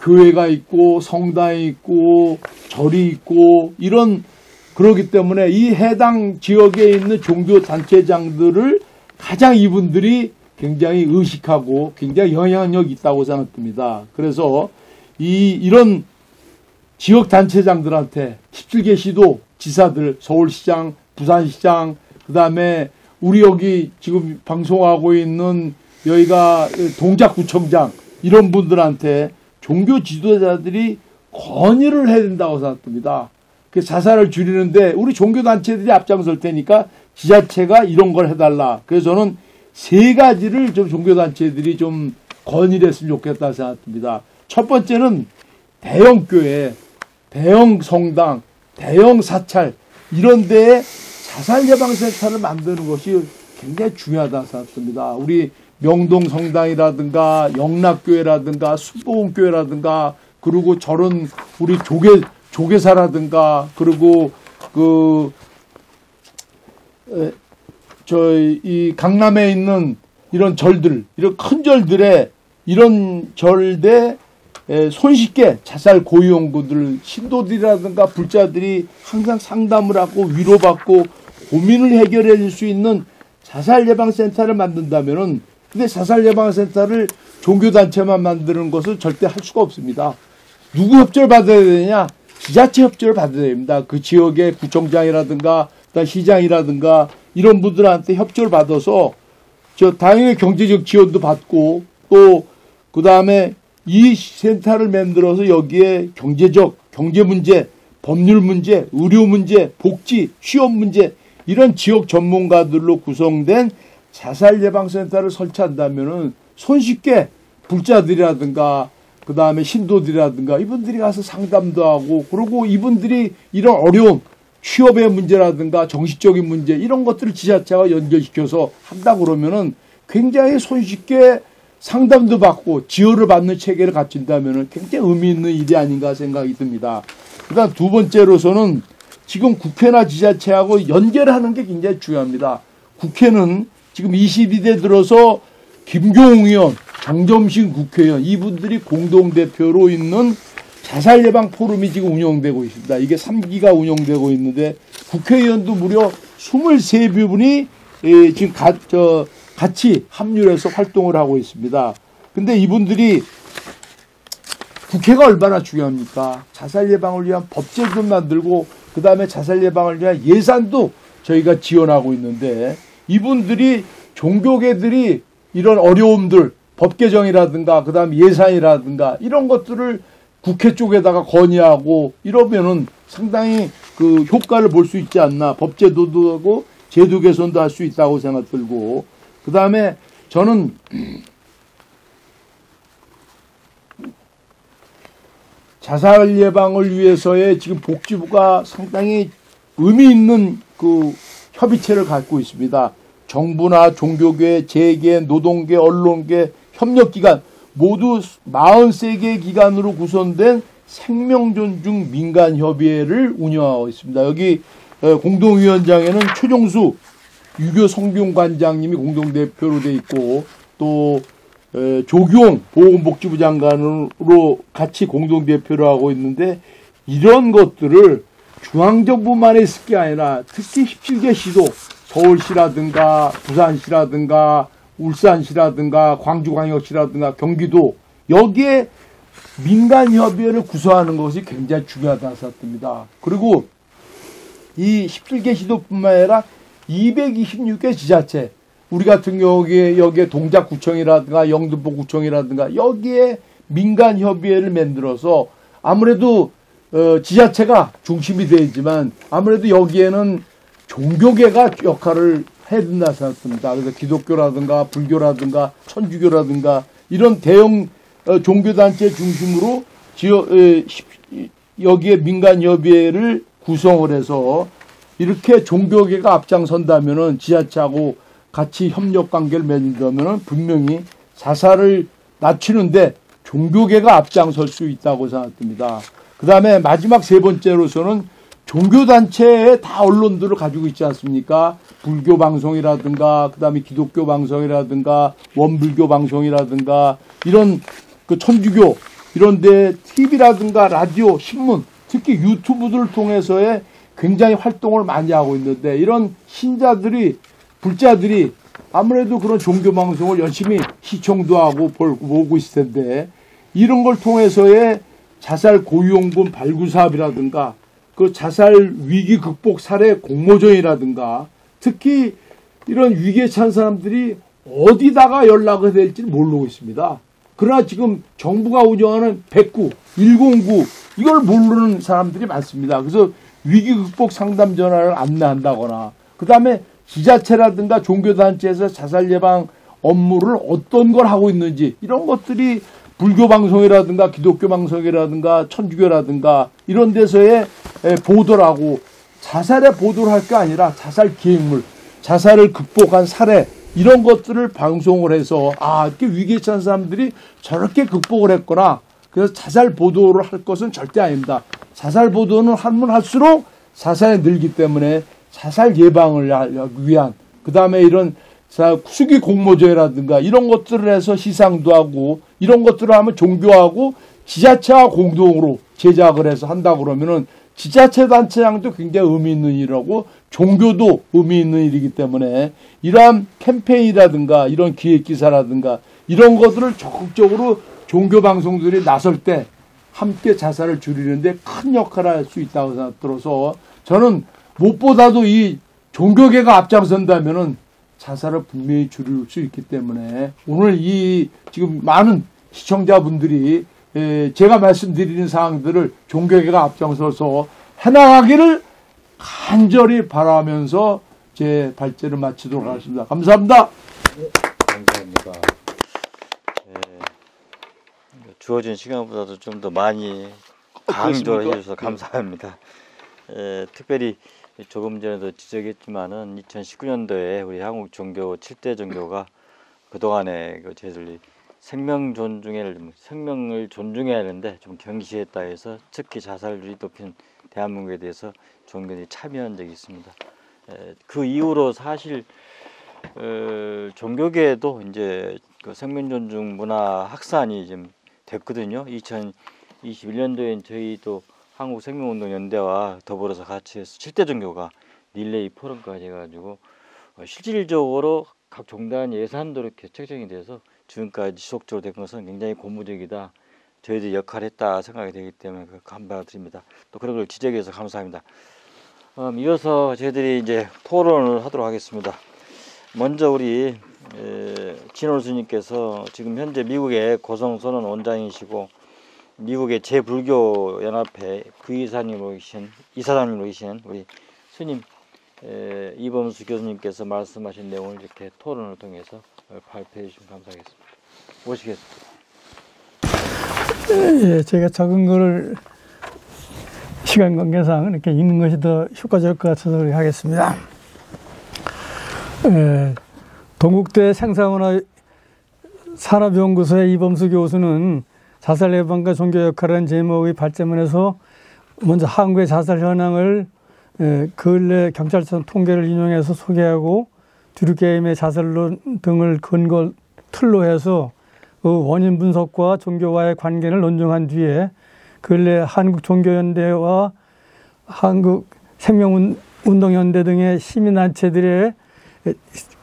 [SPEAKER 3] 교회가 있고 성당이 있고 절이 있고 그러기 때문에 이 해당 지역에 있는 종교단체장들을 가장 이분들이 굉장히 의식하고 굉장히 영향력이 있다고 생각됩니다. 그래서 이런 지역단체장들한테 17개 시도 지사들, 서울시장, 부산시장, 그 다음에 우리 여기 지금 방송하고 있는 여기가 동작구청장, 이런 분들한테 종교 지도자들이 건의를 해야 된다고 생각합니다. 자살을 줄이는데 우리 종교단체들이 앞장설 테니까 지자체가 이런 걸 해달라. 그래서 저는 세 가지를 좀 종교단체들이 좀 건의를 했으면 좋겠다 생각합니다. 첫 번째는 대형 교회, 대형 성당, 대형 사찰 이런 데에 자살 예방센터를 만드는 것이 굉장히 중요하다 생각합니다. 우리 명동 성당이라든가 영락교회라든가 순복음교회라든가 그리고 저런 우리 조계사라든가 그리고 이 강남에 있는 이런 절들, 이런 큰 절들에 이런 절대 손쉽게 자살 고위험군들, 신도들이라든가 불자들이 항상 상담을 하고 위로받고 고민을 해결해 줄 수 있는 자살 예방센터를 만든다면은, 근데 자살 예방센터를 종교단체만 만드는 것은 절대 할 수가 없습니다. 누구 협조를 받아야 되느냐? 지자체 협조를 받아야 됩니다. 그 지역의 구청장이라든가 시장이라든가 이런 분들한테 협조를 받아서 당연히 경제적 지원도 받고 또 그 다음에 이 센터를 만들어서 여기에 경제 문제, 법률 문제, 의료 문제, 복지, 취업 문제 이런 지역 전문가들로 구성된 자살 예방센터를 설치한다면은 손쉽게 불자들이라든가 그 다음에 신도들이라든가 이분들이 가서 상담도 하고, 그리고 이분들이 이런 어려운 취업의 문제라든가 정신적인 문제 이런 것들을 지자체가 연결시켜서 한다 그러면은 굉장히 손쉽게 상담도 받고 지원을 받는 체계를 갖춘다면은 굉장히 의미 있는 일이 아닌가 생각이 듭니다. 그다음 두 번째로서는 지금 국회나 지자체하고 연결하는 게 굉장히 중요합니다. 국회는 지금 22대 들어서 김교웅 의원, 장점신 국회의원 이분들이 공동대표로 있는 자살 예방 포럼이 지금 운영되고 있습니다. 이게 3기가 운영되고 있는데 국회의원도 무려 23분이 지금 같이 합류해서 활동을 하고 있습니다. 근데 이분들이 국회가 얼마나 중요합니까? 자살 예방을 위한 법제도 만들고 그 다음에 자살 예방을 위한 예산도 저희가 지원하고 있는데, 이분들이 종교계들이 이런 어려움들 법 개정이라든가 그 다음에 예산이라든가 이런 것들을 국회 쪽에다가 건의하고 이러면은 상당히 그 효과를 볼 수 있지 않나. 법제도도 하고 제도 개선도 할 수 있다고 생각 들고, 그 다음에 저는 자살 예방을 위해서의 지금 복지부가 상당히 의미 있는 그 협의체를 갖고 있습니다. 정부나 종교계, 재계, 노동계, 언론계, 협력기관 모두 43개 기관으로 구성된 생명존중 민간협의회를 운영하고 있습니다. 여기 공동위원장에는 최종수 유교 성균관장님이 공동대표로 돼 있고, 또 조경 보건복지부 장관으로 같이 공동대표로 하고 있는데, 이런 것들을 중앙정부만 있을 게 아니라 특히 17개 시도, 서울시라든가 부산시라든가 울산시라든가 광주광역시라든가 경기도 여기에 민간협의회를 구성하는 것이 굉장히 중요하다는 생각됩니다. 그리고 이 17개 시도뿐만 아니라 226개 지자체, 우리 같은 경우에 여기에 동작구청이라든가 영등포구청이라든가 여기에 민간협의회를 만들어서 아무래도 지자체가 중심이 되지만 아무래도 여기에는 종교계가 역할을 해야 된다 생각합니다. 그래서 기독교라든가 불교라든가 천주교라든가 이런 대형 종교단체 중심으로 여기에 민간협의회를 구성을 해서 이렇게 종교계가 앞장선다면은 지자체하고 같이 협력 관계를 맺는다면은 분명히 자살을 낮추는데 종교계가 앞장설 수 있다고 생각됩니다. 그 다음에 마지막 세 번째로서는 종교단체에 다 언론들을 가지고 있지 않습니까? 불교 방송이라든가, 그 다음에 기독교 방송이라든가, 원불교 방송이라든가, 이런 그 천주교, 이런데 TV라든가 라디오, 신문, 특히 유튜브들을 통해서의 굉장히 활동을 많이 하고 있는데, 이런 신자들이, 불자들이 아무래도 그런 종교 방송을 열심히 시청도 하고 보고 있을 텐데, 이런 걸 통해서의 자살 고위험군 발굴 사업이라든가, 그 자살 위기 극복 사례 공모전이라든가, 특히 이런 위기에 처한 사람들이 어디다가 연락을 될지 모르고 있습니다. 그러나 지금 정부가 운영하는 109, 109 이걸 모르는 사람들이 많습니다. 그래서 위기 극복 상담 전화를 안내한다거나, 그 다음에 지자체라든가 종교단체에서 자살 예방 업무를 어떤 걸 하고 있는지, 이런 것들이 불교 방송이라든가 기독교 방송이라든가 천주교라든가 이런 데서의 보도를 하고, 자살의 보도를 할 게 아니라 자살 기획물, 자살을 극복한 사례, 이런 것들을 방송을 해서 이렇게 위기에 처한 사람들이 저렇게 극복을 했구나. 그래서 자살 보도를 할 것은 절대 아닙니다. 자살 보도는 하면 할수록 자살이 늘기 때문에 자살 예방을 위한, 그 다음에 이런 수기 공모전이라든가 이런 것들을 해서 시상도 하고, 이런 것들을 하면 종교하고 지자체와 공동으로 제작을 해서 한다 그러면은 지자체 단체장도 굉장히 의미 있는 일이라고 종교도 의미 있는 일이기 때문에 이러한 캠페인이라든가 이런 기획기사라든가 이런 것들을 적극적으로 종교 방송들이 나설 때 함께 자살을 줄이는데 큰 역할을 할 수 있다고 생각 들어서, 저는 무엇보다도 이 종교계가 앞장선다면은 자살을 분명히 줄일 수 있기 때문에 오늘 이 지금 많은 시청자분들이 제가 말씀드리는 사항들을 종교계가 앞장서서 해나가기를 간절히 바라면서 제 발제를 마치도록 하겠습니다. 감사합니다.
[SPEAKER 1] 감사합니다. 주어진 시간보다도 좀 더 많이 강조를 해주셔서 감사합니다. 특별히 조금 전에도 지적했지만은 2019년도에 우리 한국 종교 7대 종교가 그동안에 저희들이 생명을 존중해야 하는데 좀 경시했다 해서 특히 자살률이 높은 대한민국에 대해서 종교들이 참여한 적이 있습니다. 그 이후로 사실 종교계에도 이제 그 생명 존중 문화 확산이 좀 됐거든요. 2021년도엔 저희도 한국생명운동연대와 더불어서 같이 해서 7대 종교가 릴레이 포럼까지 해가지고 실질적으로 각 종단 예산도 이렇게 책정이 돼서 지금까지 지속적으로 된 것은 굉장히 고무적이다. 저희들이 역할을 했다 생각이 되기 때문에 감사드립니다. 또 그런 걸 지적해서 감사합니다. 이어서 저희들이 이제 토론을 하도록 하겠습니다. 먼저 우리 진올 스님께서 지금 현재 미국의 고성선언 원장이시고 미국의 제불교연합회 부이사님으로 계신 우리 스님 이범수 교수님께서 말씀하신 내용을 이렇게 토론을 통해서 발표해 주시면 감사하겠습니다. 모시겠습니다.
[SPEAKER 4] 예, 제가 적은 거를 시간 관계상 이렇게 읽는 것이 더 효과적일 것 같아서 그렇게 하겠습니다. 동국대 생사문화 산업연구소의 이범수 교수는 자살 예방과 종교 역할이라는 제목의 발제문에서 먼저 한국의 자살 현황을 근래 경찰청 통계를 인용해서 소개하고 주류게임의 자살론 등을 근거 틀로 해서 그 원인 분석과 종교와의 관계를 논증한 뒤에 근래 한국종교연대와 한국생명운동연대 등의 시민단체들의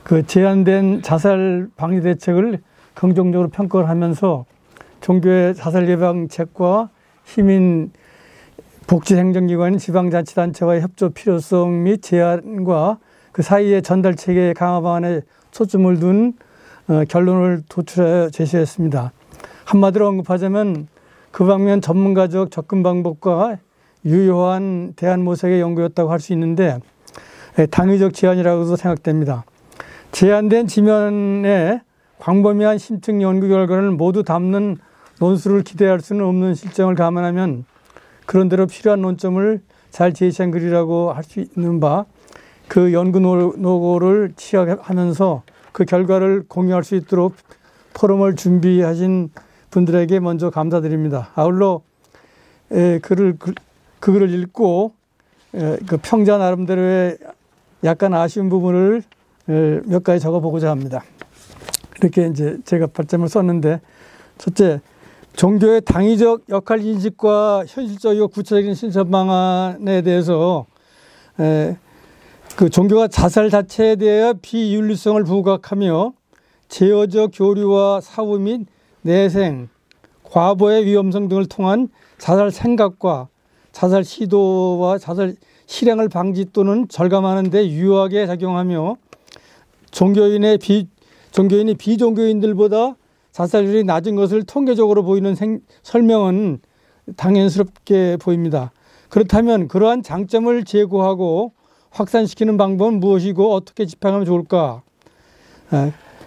[SPEAKER 4] 그 제한된 자살 방지 대책을 긍정적으로 평가를 하면서 종교의 자살 예방책과 시민 복지 행정기관인 지방자치단체와의 협조 필요성 및 제한과 그 사이의 전달 체계 강화 방안에 초점을 둔 결론을 도출하여 제시했습니다. 한마디로 언급하자면 그 방면 전문가적 접근 방법과 유효한 대안 모색의 연구였다고 할 수 있는데 당위적 제안이라고도 생각됩니다. 제한된 지면에 광범위한 심층 연구 결과를 모두 담는 논술을 기대할 수는 없는 실정을 감안하면 그런대로 필요한 논점을 잘 제시한 글이라고 할 수 있는 바 그 연구 노고를 취하하면서 그 결과를 공유할 수 있도록 포럼을 준비하신 분들에게 먼저 감사드립니다. 아울러 그 글을 읽고 그 평자 나름대로의 약간 아쉬운 부분을 몇 가지 적어보고자 합니다. 이렇게 이제 제가 발점을 썼는데, 첫째, 종교의 당위적 역할 인식과 현실적이고 구체적인 실천 방안에 대해서 그 종교가 자살 자체에 대해 비윤리성을 부각하며 제어적 교류와 사후 및 내생, 과보의 위험성 등을 통한 자살 생각과 자살 시도와 자살 실행을 방지 또는 절감하는 데 유효하게 작용하며 종교인이 비종교인들보다 자살률이 낮은 것을 통계적으로 보이는 설명은 당연스럽게 보입니다. 그렇다면 그러한 장점을 제고하고 확산시키는 방법은 무엇이고 어떻게 집행하면 좋을까?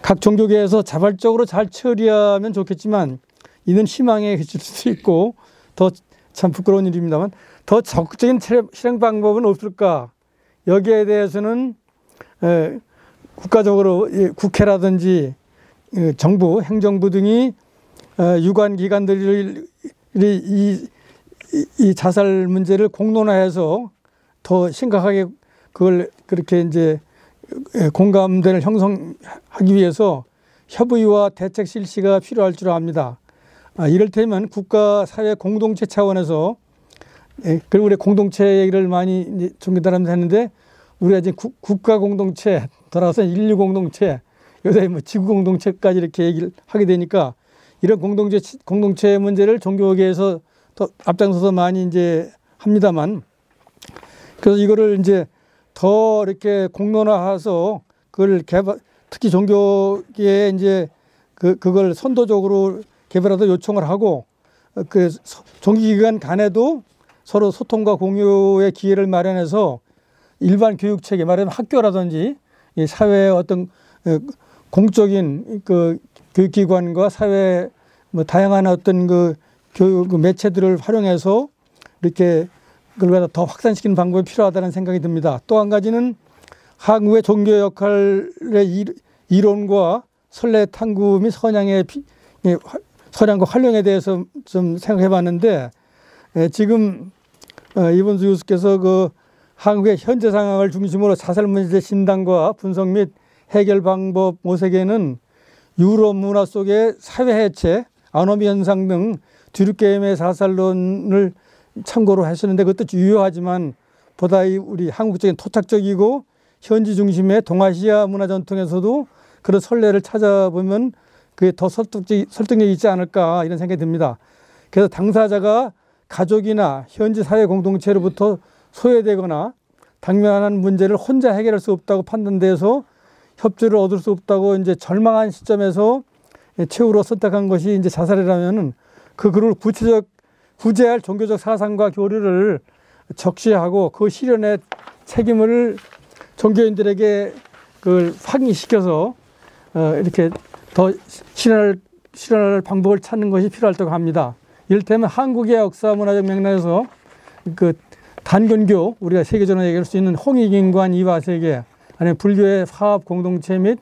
[SPEAKER 4] 각 종교계에서 자발적으로 잘 처리하면 좋겠지만 이는 희망에 그칠 수도 있고 더 참 부끄러운 일입니다만 더 적극적인 실행 방법은 없을까? 여기에 대해서는 국가적으로 국회라든지 정부, 행정부 등이 유관 기관들이 이 자살 문제를 공론화해서 더 심각하게 그걸 그렇게 이제 공감대를 형성하기 위해서 협의와 대책 실시가 필요할 줄 압니다. 이를테면 국가 사회 공동체 차원에서 그리고 우리 공동체 얘기를 많이 종교단하면서 했는데 우리가 이제 국가 공동체 돌아서 인류 공동체 요새 뭐 지구 공동체까지 이렇게 얘기를 하게 되니까 이런 공동체 문제를 종교계에서 더 앞장서서 많이 이제 합니다만, 그래서 이거를 이제 더 이렇게 공론화해서 그걸 특히 종교계에 이제 그걸 선도적으로 개발하도 요청을 하고 그 종교기관 간에도 서로 소통과 공유의 기회를 마련해서 일반 교육 체계, 말하자면 학교라든지 이 사회의 어떤 공적인 그 교육기관과 사회 뭐 다양한 어떤 그 교육 매체들을 활용해서 이렇게 그걸 더 확산시키는 방법이 필요하다는 생각이 듭니다. 또 한 가지는 한국의 종교 역할의 이론과 선례 탐구 및 선양과 활용에 대해서 좀 생각해 봤는데, 지금 이본수 교수께서 그 한국의 현재 상황을 중심으로 자살 문제 진단과 분석 및 해결 방법 모색에는 유럽 문화 속의 사회 해체, 아노미 현상 등 뒤늦게임의 자살론을 참고로 하셨는데 그것도 유효하지만 보다 우리 한국적인 토착적이고 현지 중심의 동아시아 문화 전통에서도 그런 선례를 찾아보면 그게 더 설득력이 있지 않을까 이런 생각이 듭니다. 그래서 당사자가 가족이나 현지 사회 공동체로부터 소외되거나 당면한 문제를 혼자 해결할 수 없다고 판단돼서 협조를 얻을 수 없다고 이제 절망한 시점에서 최후로 선택한 것이 이제 자살이라면은 그걸 구제할 종교적 사상과 교류를 적시하고 그 실현의 책임을 종교인들에게 그걸 확인시켜서 이렇게 더 실현할 방법을 찾는 것이 필요하다고 합니다. 이를테면 한국의 역사 문화적 맥락에서 그 단근교, 우리가 세계적으로 얘기할 수 있는 홍익인관 이화세계, 아니면 불교의 화합 공동체 및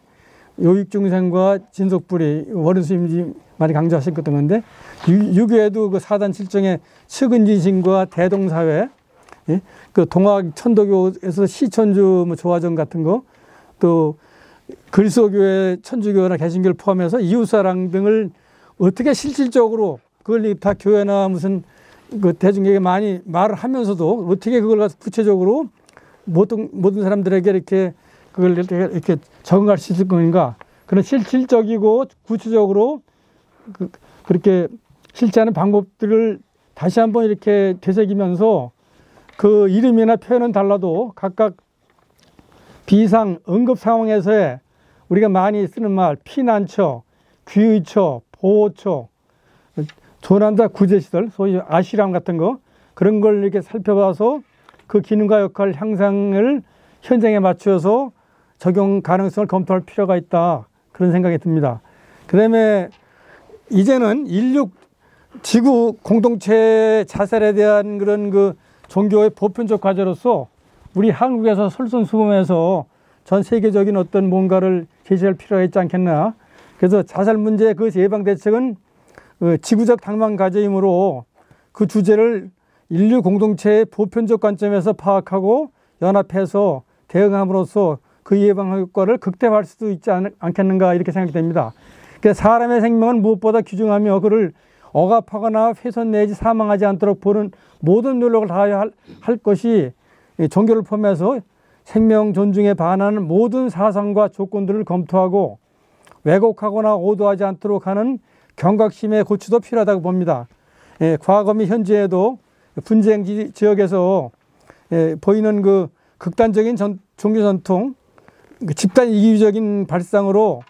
[SPEAKER 4] 요익중생과 진속불이 원인수임지 많이 강조하셨던 건데, 유교에도 그 사단 칠정의 측은지신과 대동사회, 그 동학 천도교에서 시천주 뭐 조화정 같은 거, 또 그리스도교의 천주교나 개신교를 포함해서 이웃사랑 등을 어떻게 실질적으로 그걸 다 교회나 무슨 그 대중에게 많이 말을 하면서도 어떻게 그걸 구체적으로 모든 사람들에게 이렇게 그걸 이렇게 적응할 수 있을 건가? 그런 실질적이고 구체적으로 그렇게 실천하는 방법들을 다시 한번 이렇게 되새기면서 그 이름이나 표현은 달라도 각각 비상 응급 상황에서의 우리가 많이 쓰는 말, 피난처, 귀의처, 보호처, 조난자 구제시설, 소위 아시람 같은 거, 그런 걸 이렇게 살펴봐서 그 기능과 역할 향상을 현장에 맞추어서 적용 가능성을 검토할 필요가 있다. 그런 생각이 듭니다. 그 다음에 이제는 인류 지구 공동체 자살에 대한 그런 그 종교의 보편적 과제로서 우리 한국에서 솔선수범해서 전 세계적인 어떤 뭔가를 제시할 필요가 있지 않겠나. 그래서 자살 문제 그 예방 대책은 지구적 당면 과제이므로 그 주제를 인류 공동체의 보편적 관점에서 파악하고 연합해서 대응함으로써 그 예방 효과를 극대화할 수도 있지 않겠는가 이렇게 생각이 됩니다. 그래서 사람의 생명은 무엇보다 귀중하며 그를 억압하거나 훼손 내지 사망하지 않도록 보는 모든 노력을 다해야 할 것이 종교를 포함해서 생명 존중에 반하는 모든 사상과 조건들을 검토하고 왜곡하거나 오도하지 않도록 하는 경각심의 고취도 필요하다고 봅니다. 과거 및 현재에도 분쟁 지역에서 보이는 그 극단적인 종교 전통, 집단 이기주의적인 발상으로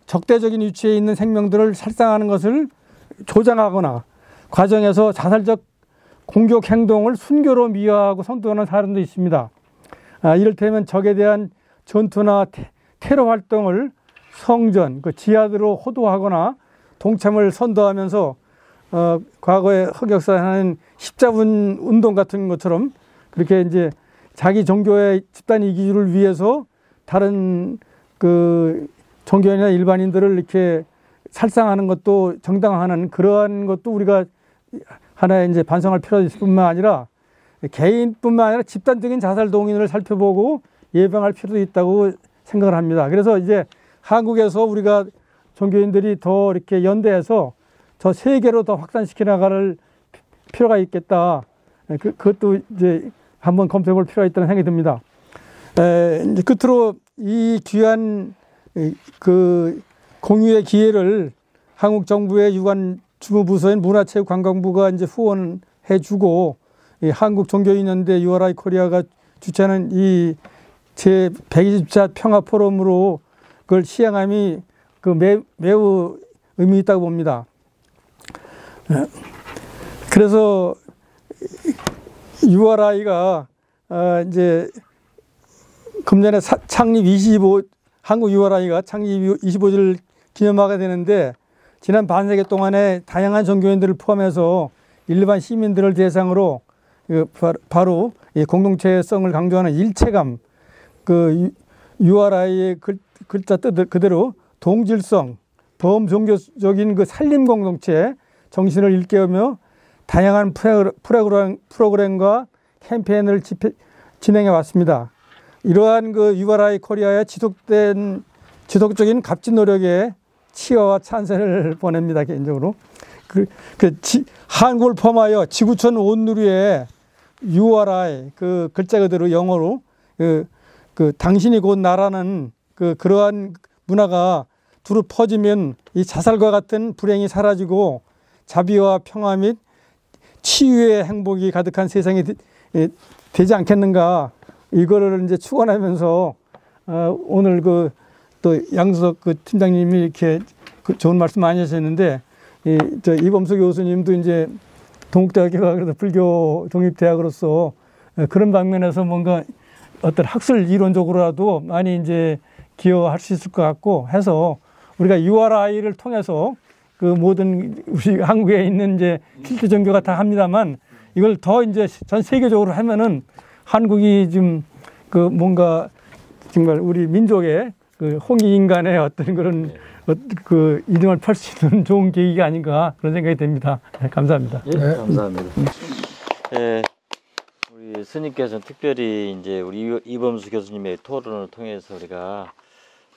[SPEAKER 4] 적대적인 위치에 있는 생명들을 살상하는 것을 조장하거나 과정에서 자살적 공격 행동을 순교로 미화하고 선동하는 사람도 있습니다. 이를테면 적에 대한 전투나 테러 활동을 성전, 그 지하드로 호도하거나 동참을 선도하면서 과거에 흑역사하는 십자군 운동 같은 것처럼 그렇게 이제 자기 종교의 집단 이기주의를 위해서 다른 그 종교인이나 일반인들을 이렇게 살상하는 것도 정당화하는 그러한 것도 우리가 하나의 이제 반성할 필요가 있을 뿐만 아니라 개인뿐만 아니라 집단적인 자살 동인을 살펴보고 예방할 필요도 있다고 생각을 합니다. 그래서 이제 한국에서 우리가 종교인들이 더 이렇게 연대해서 저 세계로 더 확산시켜 나갈 필요가 있겠다. 그것도 이제 한번 검토해 볼 필요가 있다는 생각이 듭니다. 이제 끝으로 이 귀한 그 공유의 기회를 한국 정부의 유관 주무부서인 문화체육관광부가 이제 후원해 주고 한국 종교인연대 URI 코리아가 주최하는 이 제 120차 평화 포럼으로 그걸 시행함이 매우 의미 있다고 봅니다. 그래서 URI가 이제 금년에 창립 25 한국 URI가 창립 25주를 기념하게 되는데 지난 반세기 동안에 다양한 종교인들을 포함해서 일반 시민들을 대상으로 바로 공동체성을 강조하는 일체감, 그 URI의 글자 뜻 그대로 동질성, 범종교적인 그 산림 공동체 정신을 일깨우며 다양한 프로그램과 캠페인을 진행해 왔습니다. 이러한 그 URI 코리아의 지속적인 값진 노력에 치여와 찬사를 보냅니다. 개인적으로 한국을 포함하여 지구촌 온누리에 URI 그 글자 그대로 영어로 당신이 곧 나라는 그러한 문화가 두루 퍼지면 이 자살과 같은 불행이 사라지고 자비와 평화 및 치유의 행복이 가득한 세상이 되지 않겠는가. 이거를 이제 축원하면서 오늘 또 양수석 팀장님이 이렇게 좋은 말씀 많이 하셨는데 이범수 교수님도 이제 동국대학교가 그래서 불교 독립대학으로서 그런 방면에서 뭔가 어떤 학술 이론적으로라도 많이 이제 기여할 수 있을 것 같고 해서 우리가 URI를 통해서 그 모든 우리 한국에 있는 이제 실제 종교가 다 합니다만 이걸 더 이제 전 세계적으로 하면은 한국이 좀 뭔가 정말 우리 민족의 홍익인간의 어떤 그런 그 이름을 펼 수 있는 좋은 계기가 아닌가 그런 생각이 듭니다. 네, 감사합니다.
[SPEAKER 1] 예, 감사합니다. 우리 스님께서는 특별히 이제 우리 이범수 교수님의 토론을 통해서 우리가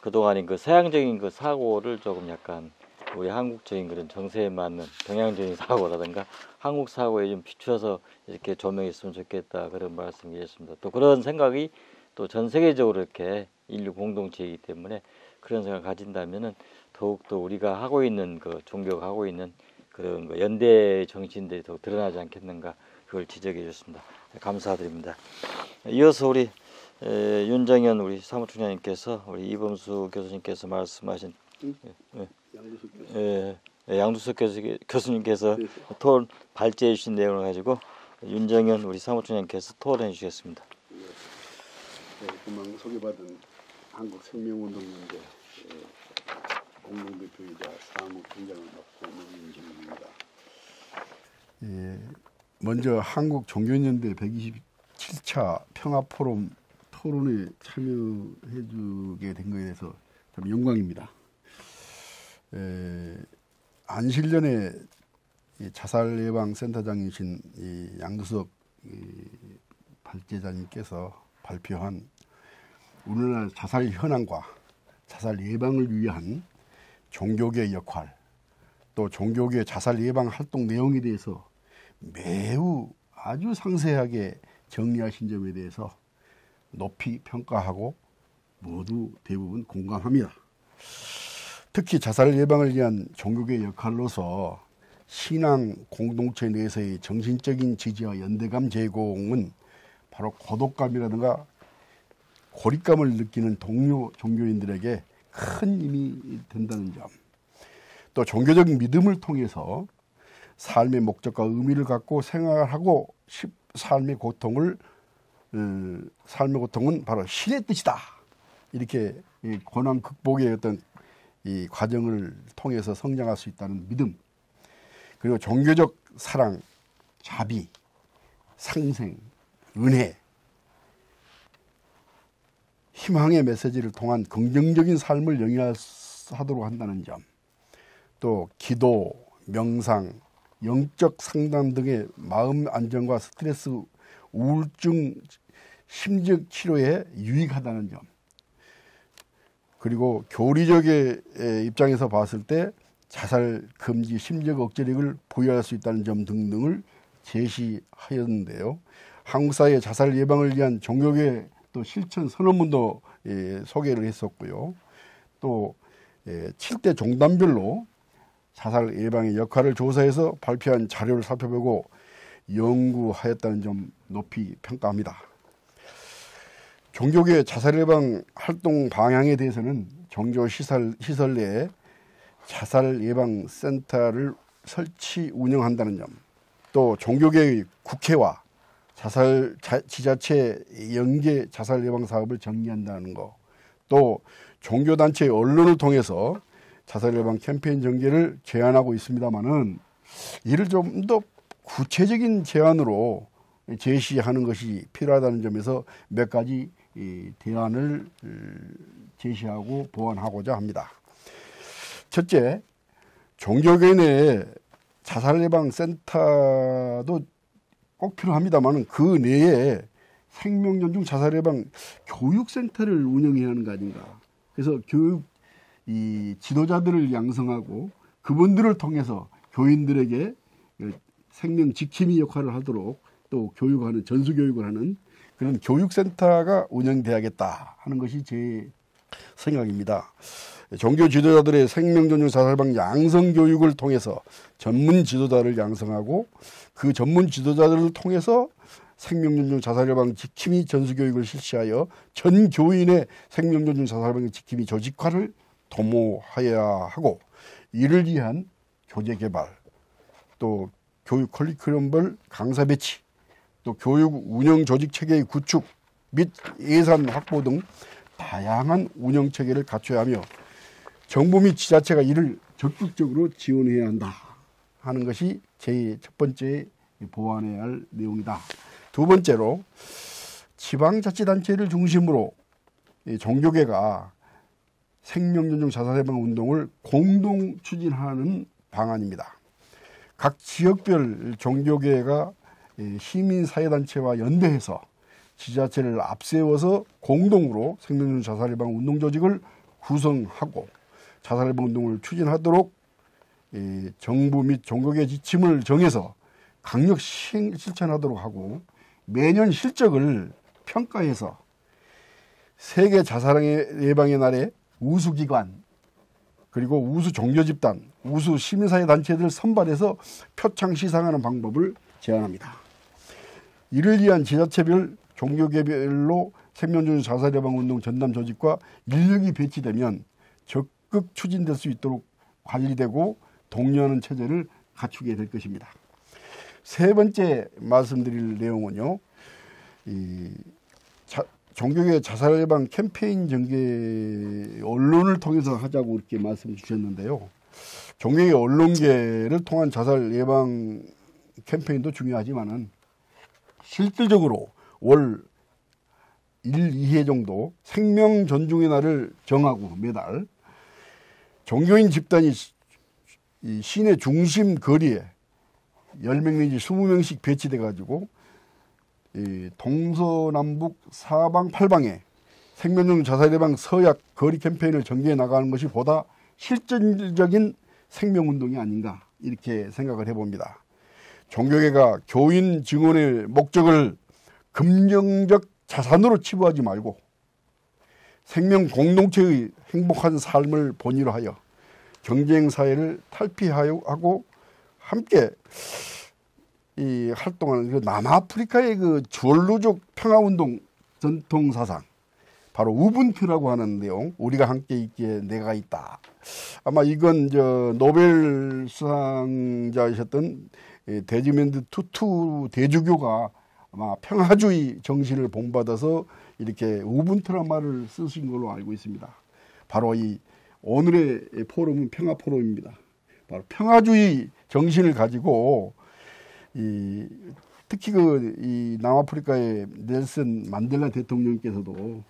[SPEAKER 1] 그동안인 그 서양적인 그 사고를 조금 약간 우리 한국적인 그런 정세에 맞는 동양적인 사고라든가 한국 사고에 좀 비추어서 이렇게 조명했으면 좋겠다 그런 말씀이셨습니다. 또 그런 생각이 또 전 세계적으로 이렇게 인류 공동체이기 때문에 그런 생각을 가진다면은 더욱더 우리가 하고 있는 그 종교가 하고 있는 그런 그 연대 정신들이 더 드러나지 않겠는가, 그걸 지적해 주셨습니다. 감사드립니다. 이어서 우리 윤정현 우리 사무총장님께서 우리 이범수 교수님께서 말씀하신 양두석 교수님께서 토론 발제해 주신 내용을 가지고 윤정현 우리 사무총장님께서 토론해 주시겠습니다.
[SPEAKER 5] 금방 소개받은 한국생명운동연대 공동대표이자 사무총장을 맡고 있는 윤정현입니다. 먼저 한국종교연대 127차 평화포럼 토론에 참여해주게 된 것에 대해서 참 영광입니다. 안실련의 자살예방센터장이신 양두석 발제자님께서 발표한 오늘날 자살 현황과 자살 예방을 위한 종교계의 역할, 또 종교계 자살 예방 활동 내용에 대해서 매우 아주 상세하게 정리하신 점에 대해서 높이 평가하고 모두 대부분 공감합니다. 특히 자살 예방을 위한 종교계의 역할로서 신앙 공동체 내에서의 정신적인 지지와 연대감 제공은 바로 고독감이라든가 고립감을 느끼는 동료 종교인들에게 큰 힘이 된다는 점, 또 종교적 믿음을 통해서 삶의 목적과 의미를 갖고 생활하고 삶의 고통은 바로 신의 뜻이다, 이렇게 고난 극복의 어떤 이 과정을 통해서 성장할 수 있다는 믿음, 그리고 종교적 사랑, 자비, 상생, 은혜, 희망의 메시지를 통한 긍정적인 삶을 영위하도록 한다는 점, 또 기도, 명상, 영적 상담 등의 마음 안정과 스트레스, 우울증, 심적 치료에 유익하다는 점, 그리고 교리적의 입장에서 봤을 때 자살 금지 심적 억제력을 보유할 수 있다는 점 등등을 제시하였는데요. 한국 사회의 자살 예방을 위한 종교계 또 실천 선언문도 소개를 했었고요. 또 7대 종단별로 자살 예방의 역할을 조사해서 발표한 자료를 살펴보고 연구하였다는 점 높이 평가합니다. 종교계 자살 예방 활동 방향에 대해서는 종교 시설 내에 자살 예방 센터를 설치 운영한다는 점, 또 종교계의 국회와 지자체 연계 자살 예방 사업을 전개한다는 거, 또 종교단체 언론을 통해서 자살 예방 캠페인 전개를 제안하고 있습니다만은 이를 좀 더 구체적인 제안으로 제시하는 것이 필요하다는 점에서 몇 가지 대안을 제시하고 보완하고자 합니다. 첫째, 종교계 내에 자살 예방 센터도 꼭 필요합니다만 그 내에 생명존중 자살 예방 교육센터를 운영해야 하는 거 아닌가. 그래서 지도자들을 양성하고 그분들을 통해서 교인들에게 생명 지킴이 역할을 하도록 또 교육하는, 전수교육을 하는 그런 교육센터가 운영돼야겠다 하는 것이 제 생각입니다. 종교 지도자들의 생명존중 자살예방 양성교육을 통해서 전문 지도자를 양성하고 그 전문 지도자들을 통해서 생명존중 자살예방 지킴이 전수교육을 실시하여 전 교인의 생명존중 자살예방 지킴이 조직화를 도모해야 하고, 이를 위한 교재 개발, 또 교육 커리큘럼별 강사 배치, 또 교육 운영 조직 체계의 구축 및 예산 확보 등 다양한 운영 체계를 갖춰야 하며 정부 및 지자체가 이를 적극적으로 지원해야 한다 하는 것이 제 첫 번째 보완해야 할 내용이다. 두 번째로 지방자치단체를 중심으로 종교계가 생명존중 자살예방 운동을 공동 추진하는 방안입니다. 각 지역별 종교계가 시민사회단체와 연대해서 지자체를 앞세워서 공동으로 생명존중 자살예방 운동 조직을 구성하고 자살예방 운동을 추진하도록 정부 및 종교계 지침을 정해서 강력 실천하도록 하고 매년 실적을 평가해서 세계 자살 예방의 날에 우수기관, 그리고 우수 종교집단, 우수 시민사회 단체들을 선발해서 표창 시상하는 방법을 제안합니다. 이를 위한 지자체별, 종교계별로 생명존중 자살예방운동 전담 조직과 인력이 배치되면 적극 추진될 수 있도록 관리되고 독려하는 체제를 갖추게 될 것입니다. 세 번째 말씀드릴 내용은요, 종교계 자살예방 캠페인 전개 언론을 통해서 하자고 이렇게 말씀 주셨는데요. 종교계 언론계를 통한 자살 예방 캠페인도 중요하지만은 실질적으로 월 1, 2회 정도 생명 존중의 날을 정하고 매달 종교인 집단이 이 시내 중심 거리에 10명 내지 20명씩 배치돼 가지고 이 동서남북 사방 팔방에 생명존중 자살예방 서약 거리 캠페인을 전개해 나가는 것이 보다 실질적인 생명운동이 아닌가 이렇게 생각을 해봅니다. 종교계가 교인 증언의 목적을 긍정적 자산으로 치부하지 말고 생명 공동체의 행복한 삶을 본의로 하여 경쟁사회를 탈피하고 함께 이 활동하는 그 남아프리카의 그 주얼루족 평화운동 전통사상, 바로 우분투라고 하는 내용, 우리가 함께 있기에 내가 있다. 아마 이건 노벨 수상자이셨던 데즈몬드 투투 대주교가 아마 평화주의 정신을 본받아서 이렇게 우분투란 말을 쓰신 걸로 알고 있습니다. 바로 이 오늘의 포럼은 평화 포럼입니다. 바로 평화주의 정신을 가지고 특히 이 남아프리카의 넬슨 만델라 대통령께서도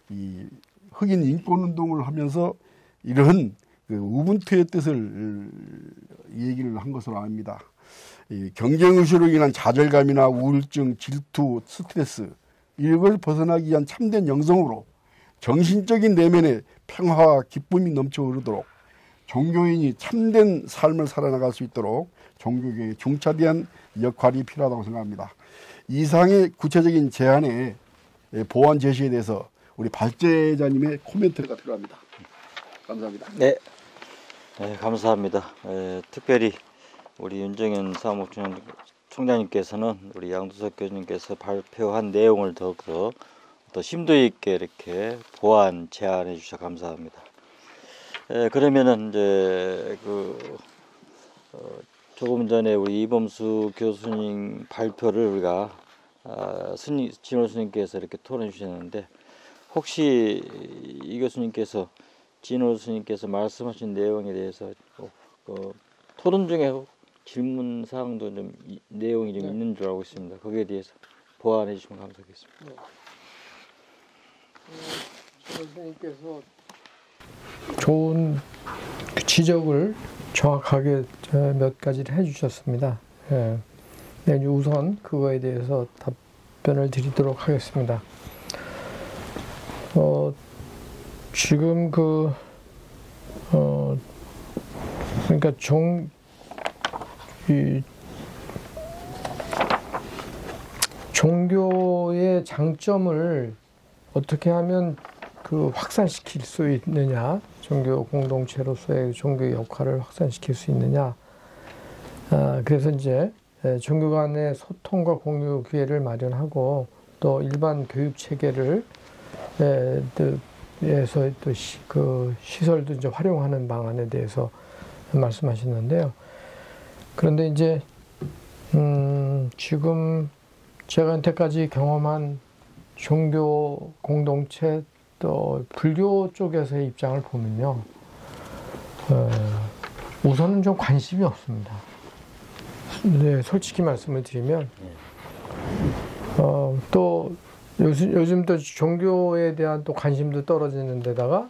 [SPEAKER 5] 이 흑인 인권 운동을 하면서 이런 그 우분투의 뜻을 얘기를 한 것으로 압니다. 이 경쟁 의식으로 인한 좌절감이나 우울증, 질투, 스트레스 이걸 벗어나기 위한 참된 영성으로 정신적인 내면에 평화와 기쁨이 넘쳐 흐르도록 종교인이 참된 삶을 살아나갈 수 있도록 종교계의 중차대한 역할이 필요하다고 생각합니다. 이상의 구체적인 제안의 보완 제시에 대해서 우리 발제자님의 코멘트가 필요합니다. 감사합니다.
[SPEAKER 1] 네, 감사합니다. 특별히 우리 윤정현 사무총장님께서는 우리 양두석 교수님께서 발표한 내용을 더 심도 있게 이렇게 보완 제안해 주셔서 감사합니다. 그러면은 이제 조금 전에 우리 이범수 교수님 발표를 우리가 진호 스님께서 이렇게 토론해 주셨는데, 혹시 이 교수님께서 진호 스님께서 말씀하신 내용에 대해서 토론 중에 질문 사항도 좀 내용이 좀 있는 줄 알고 있습니다. 거기에 대해서 보완해 주시면 감사하겠습니다.
[SPEAKER 2] 진호 스님께서 좋은 지적을 정확하게 몇 가지를 해주셨습니다. 네, 우선 그거에 대해서 답변을 드리도록 하겠습니다. 지금 그러니까 종교의 장점을 어떻게 하면 확산시킬 수 있느냐, 종교 공동체로서의 종교의 역할을 확산시킬 수 있느냐. 그래서 이제 종교 간의 소통과 공유 기회를 마련하고 또 일반 교육 체계를 에서 또 시설도 이제 활용하는 방안에 대해서 말씀하셨는데요. 그런데 이제 지금 제가 현재까지 경험한 종교 공동체 또 불교 쪽에서의 입장을 보면요, 우선은 좀 관심이 없습니다. 네, 솔직히 말씀을 드리면 또 요즘 또 종교에 대한 또 관심도 떨어지는 데다가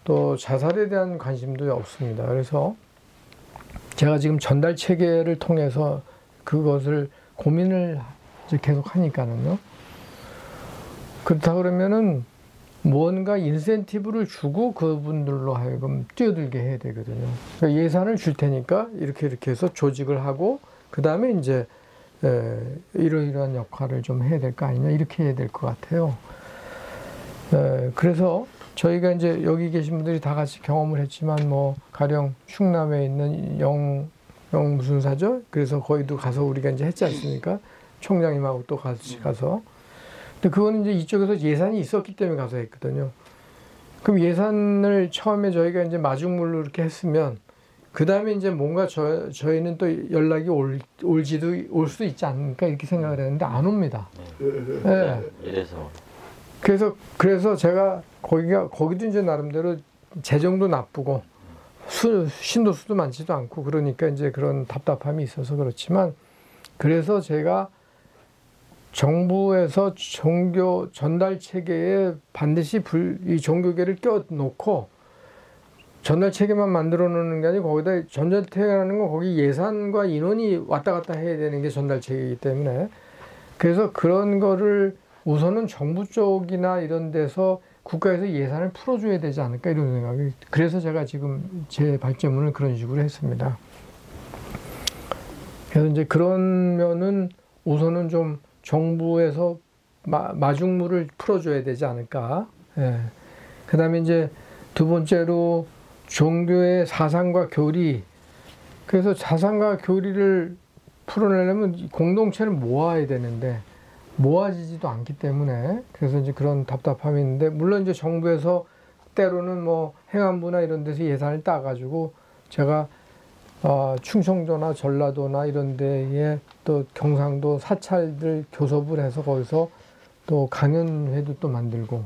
[SPEAKER 2] 또 자살에 대한 관심도 없습니다. 그래서 제가 지금 전달 체계를 통해서 그것을 고민을 계속 하니까는요, 그렇다 그러면은 뭔가 인센티브를 주고 그분들로 하여금 뛰어들게 해야 되거든요. 그러니까 예산을 줄 테니까 이렇게 해서 조직을 하고 그 다음에 이제 이러이러한 역할을 좀 해야 될 거 아니냐, 이렇게 해야 될 것 같아요. 그래서 저희가 이제 여기 계신 분들이 다 같이 경험을 했지만 뭐 가령 충남에 있는 영 무슨 사죠? 그래서 거기도 가서 우리가 이제 했지 않습니까? 총장님하고 또 같이 가서. 근데 그거는 이제 이쪽에서 예산이 있었기 때문에 가서 했거든요. 그럼 예산을 처음에 저희가 이제 마중물로 이렇게 했으면 그 다음에 이제 뭔가 저희는 또 연락이 올 수 있지 않을까 이렇게 생각을 했는데 안 옵니다. 네.
[SPEAKER 1] 이래서
[SPEAKER 2] 그래서 제가 거기도 이제 나름대로 재정도 나쁘고 신도수도 많지도 않고 그러니까 이제 그런 답답함이 있어서 그렇지만 그래서 제가 정부에서 종교 전달 체계에 반드시 이 종교계를 껴놓고 전달 체계만 만들어 놓는 게 아니고 거기다 전달 체계라는 건 거기 예산과 인원이 왔다 갔다 해야 되는 게 전달 체계이기 때문에 그래서 그런 거를 우선은 정부 쪽이나 이런 데서 국가에서 예산을 풀어줘야 되지 않을까 이런 생각이 그래서 제가 지금 제 발제문을 그런 식으로 했습니다. 그래서 이제 그러면은 우선은 좀 정부에서 마중물을 풀어줘야 되지 않을까. 예. 그 다음에 이제 두 번째로 종교의 사상과 교리. 그래서 사상과 교리를 풀어내려면 공동체를 모아야 되는데 모아지지도 않기 때문에 그래서 이제 그런 답답함이 있는데 물론 이제 정부에서 때로는 뭐 행안부나 이런 데서 예산을 따가지고 제가 충청도나 전라도나 이런 데에 또 경상도 사찰들 교섭을 해서 거기서 또 강연회도 또 만들고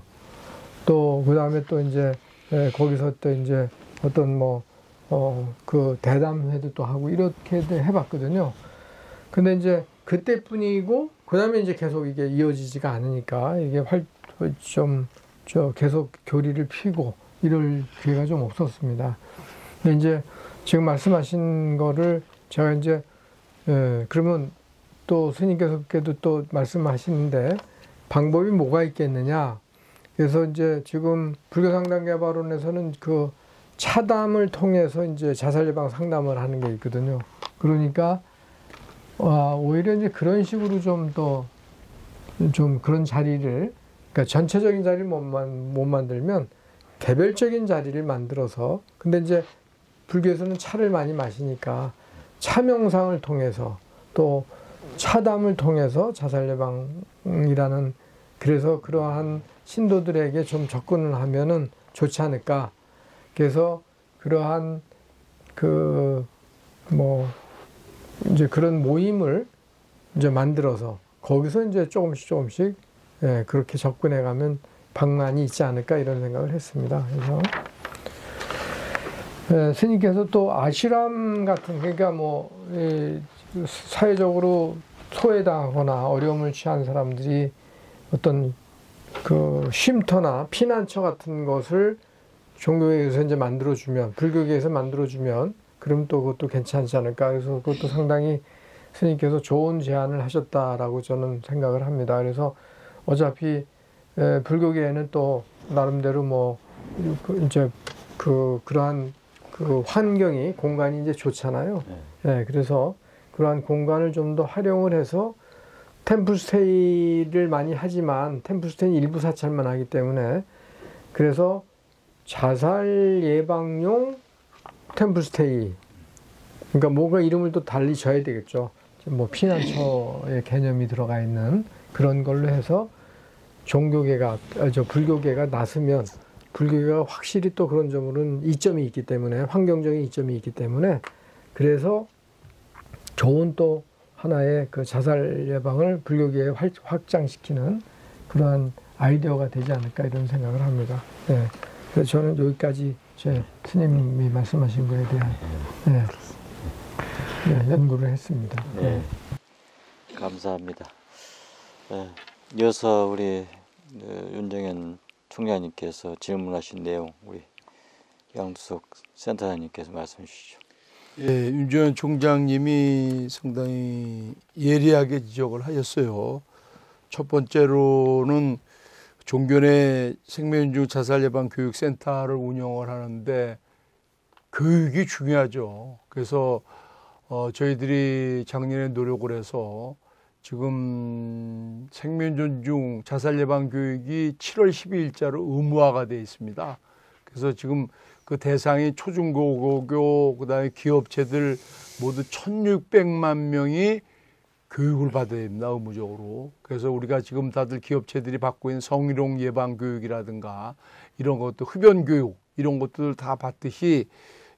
[SPEAKER 2] 또 그 다음에 또 이제 거기서 또 이제 어떤 그 대담회도 또 하고 이렇게 해봤거든요. 근데 이제 그때뿐이고 그 다음에 이제 계속 이게 이어지지가 않으니까 이게 계속 교리를 피고 이럴 기회가 좀 없었습니다. 근데 이제 지금 말씀하신 거를 제가 이제 그러면 또 스님께서도 또 말씀하시는데 방법이 뭐가 있겠느냐. 그래서 이제 지금 불교상담개발원에서는 그 차담을 통해서 이제 자살 예방 상담을 하는 게 있거든요. 그러니까 오히려 이제 그런 식으로 좀 그런 자리를 그러니까 전체적인 자리를 못 만들면 개별적인 자리를 만들어서 근데 이제 불교에서는 차를 많이 마시니까 차 명상을 통해서 또 차담을 통해서 자살 예방이라는 그래서 그러한 신도들에게 좀 접근을 하면은 좋지 않을까. 그래서 그러한 이제 그런 모임을 이제 만들어서 거기서 이제 조금씩 그렇게 접근해 가면 방안이 있지 않을까 이런 생각을 했습니다. 그래서 스님께서 또 아슈람 같은 그러니까 사회적으로 소외당하거나 어려움을 취한 사람들이 어떤 그 쉼터나 피난처 같은 것을 종교계에서 이제 만들어주면 불교계에서 만들어주면 그럼 또 그것도 괜찮지 않을까. 그래서 그것도 상당히 스님께서 좋은 제안을 하셨다라고 저는 생각을 합니다. 그래서 어차피 불교계에는 또 나름대로 이제 그러한 그 환경이 공간이 이제 좋잖아요. 그래서 그러한 공간을 좀 더 활용을 해서 템플스테이를 많이 하지만 템플스테이는 일부 사찰만 하기 때문에 그래서 자살 예방용 템플스테이 그러니까 뭔가 이름을 또 달리 져야 되겠죠. 피난처의 개념이 들어가 있는 그런 걸로 해서 불교계가 나서면 불교계가 확실히 또 그런 점으로는 이점이 있기 때문에 환경적인 이점이 있기 때문에 그래서 좋은 또 하나의 그 자살 예방을 불교계에 확장시키는 그러한 아이디어가 되지 않을까 이런 생각을 합니다. 네. 그래서 저는 여기까지 제 스님이 말씀하신 거에 대한 연구를 했습니다.
[SPEAKER 1] 네. 감사합니다. 이어서 우리 윤정현 총장님께서 질문하신 내용 우리 양두석 센터장님께서 말씀해 주시죠.
[SPEAKER 3] 윤정현 총장님이 상당히 예리하게 지적을 하셨어요. 첫 번째로는 종교 내 생명윤중 자살예방교육센터를 운영을 하는데 교육이 중요하죠. 그래서 저희들이 작년에 노력을 해서 지금 생명 존중 자살 예방 교육이 7월 12일자로 의무화가 되어 있습니다. 그래서 지금 그 대상이 초중고교 그다음에 기업체들 모두 1,600만 명이 교육을 받아야 됩니다. 의무적으로. 그래서 우리가 지금 다들 기업체들이 받고 있는 성희롱 예방 교육이라든가 이런 것도 흡연 교육 이런 것들 다 받듯이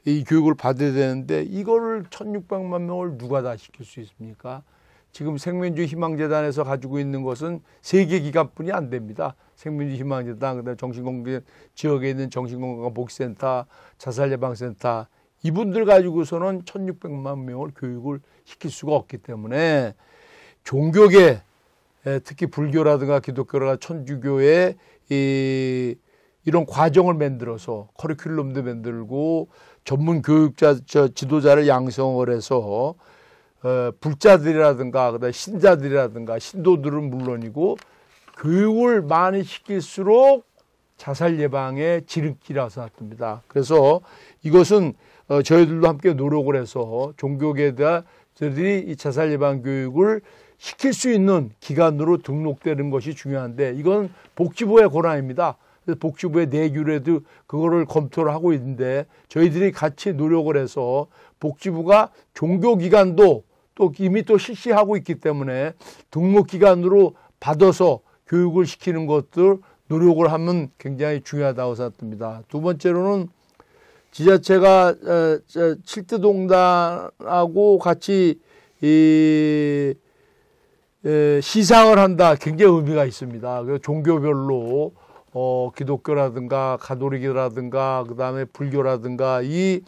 [SPEAKER 3] 이 교육을 받아야 되는데 이거를 1,600만 명을 누가 다 시킬 수 있습니까? 지금 생명주 희망재단에서 가지고 있는 것은 3개 기관뿐이 안 됩니다. 생명주 희망재단, 그다음에 정신건강 지역에 있는 정신건강복지센터, 자살예방센터 이분들 가지고서는 1,600만 명을 교육을 시킬 수가 없기 때문에 종교계, 특히 불교라든가 기독교라든가 천주교의 이런 과정을 만들어서 커리큘럼도 만들고 전문 교육자, 지도자를 양성을 해서 불자들이라든가 그다음에 신자들이라든가 신도들은 물론이고 교육을 많이 시킬수록 자살 예방의 지름길이라고 생각합니다. 그래서 이것은 저희들도 함께 노력을 해서 종교계들이 이 자살 예방 교육을 시킬 수 있는 기관으로 등록되는 것이 중요한데 이건 복지부의 권한입니다. 그래서 복지부의 내규에도 그거를 검토를 하고 있는데 저희들이 같이 노력을 해서 복지부가 종교기관도 또 이미 또 실시하고 있기 때문에 등록기관으로 받아서 교육을 시키는 것들 노력을 하면 굉장히 중요하다고 생각합니다. 두 번째로는 지자체가 7대동단하고 같이 시상을 한다. 굉장히 의미가 있습니다. 그래서 종교별로 기독교라든가 가톨릭이라든가 그다음에 불교라든가 이